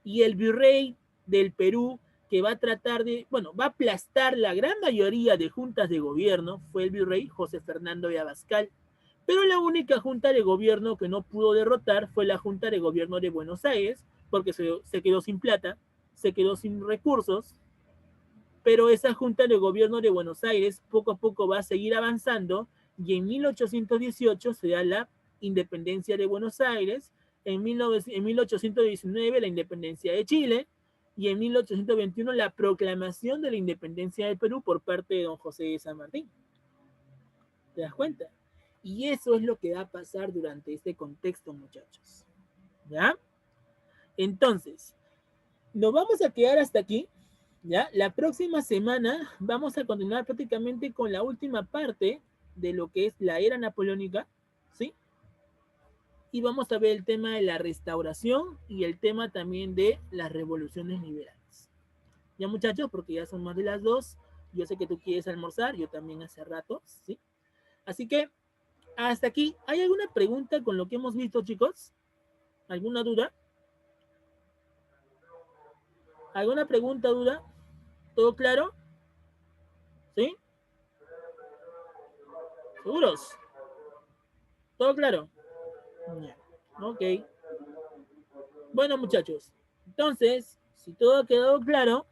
Y el virrey del Perú, que va a tratar de, bueno, va a aplastar la gran mayoría de juntas de gobierno, fue el virrey José Fernando de Abascal. Pero la única junta de gobierno que no pudo derrotar fue la Junta de Gobierno de Buenos Aires, porque se quedó sin plata, se quedó sin recursos, pero esa Junta de Gobierno de Buenos Aires poco a poco va a seguir avanzando y en 1818 se da la independencia de Buenos Aires, en 1819 la independencia de Chile y en 1821 la proclamación de la independencia del Perú por parte de don José de San Martín. ¿Te das cuenta? Y eso es lo que va a pasar durante este contexto, muchachos. ¿Ya? Entonces, nos vamos a quedar hasta aquí. ¿Ya? La próxima semana vamos a continuar prácticamente con la última parte de lo que es la era napoleónica, ¿sí? Y vamos a ver el tema de la restauración y el tema también de las revoluciones liberales. Ya, muchachos, porque ya son más de las 2. Yo sé que tú quieres almorzar, yo también hace rato, ¿sí? Así que hasta aquí. ¿Hay alguna pregunta con lo que hemos visto, chicos? ¿Alguna duda? ¿Alguna pregunta, duda? ¿Todo claro? ¿Sí? ¿Seguros? ¿Todo claro? Ok. Bueno, muchachos. Entonces, si todo ha quedado claro,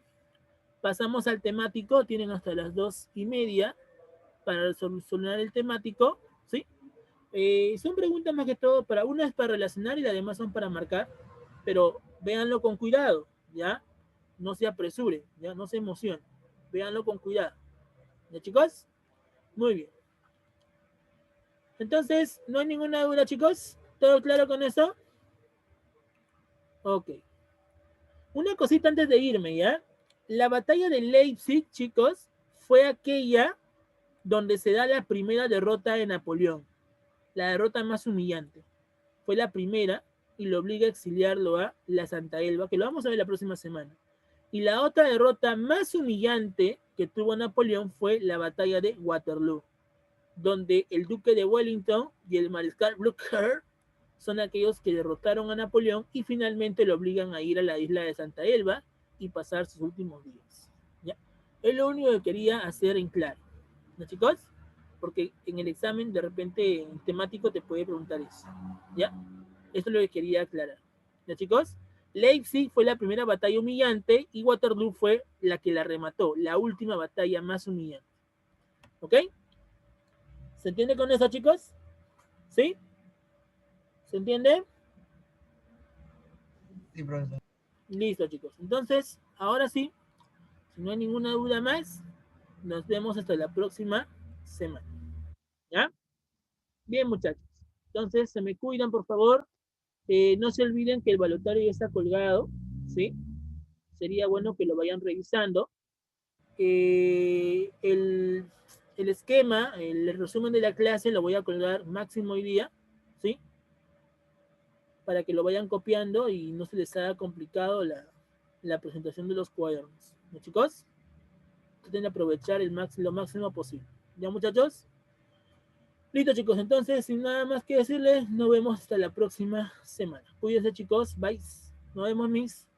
pasamos al temático. Tienen hasta las 2:30 para solucionar el temático, ¿sí? Son preguntas más que todo para una es para relacionar y las demás son para marcar, pero véanlo con cuidado, ¿ya? No se apresure, ¿ya? No se emocione. Véanlo con cuidado. ¿Ya, chicos? Muy bien. Entonces, ¿no hay ninguna duda, chicos? ¿Todo claro con eso? Ok. Una cosita antes de irme, ¿ya? La batalla de Leipzig, chicos, fue aquella donde se da la primera derrota de Napoleón. La derrota más humillante. Fue la primera y lo obliga a exiliarlo a la Santa Elba, que lo vamos a ver la próxima semana. Y la otra derrota más humillante que tuvo Napoleón fue la batalla de Waterloo, donde el duque de Wellington y el mariscal Blucher son aquellos que derrotaron a Napoleón y finalmente lo obligan a ir a la isla de Santa Elba y pasar sus últimos días. ¿Ya? Es lo único que quería hacer en claro. ¿No, chicos? Porque en el examen de repente en temático te puede preguntar eso. ¿Ya? Esto es lo que quería aclarar. ¿Ya, chicos? Leipzig fue la primera batalla humillante y Waterloo fue la que la remató, la última batalla más humillante. ¿Ok? ¿Se entiende con eso, chicos? ¿Sí? ¿Se entiende? Sí, profesor. Listo, chicos. Entonces, ahora sí, si no hay ninguna duda más, nos vemos hasta la próxima semana. ¿Ya? Bien, muchachos. Entonces, se me cuidan, por favor. No se olviden que el balotario ya está colgado, ¿sí? Sería bueno que lo vayan revisando. el esquema, el resumen de la clase lo voy a colgar máximo hoy día, ¿sí? Para que lo vayan copiando y no se les haga complicado la presentación de los cuadernos. ¿No, chicos? Traten de aprovechar lo máximo posible. ¿Ya, muchachos? Listo, chicos. Entonces, sin nada más que decirles, nos vemos hasta la próxima semana. Cuídense, chicos. Bye. Nos vemos, mis.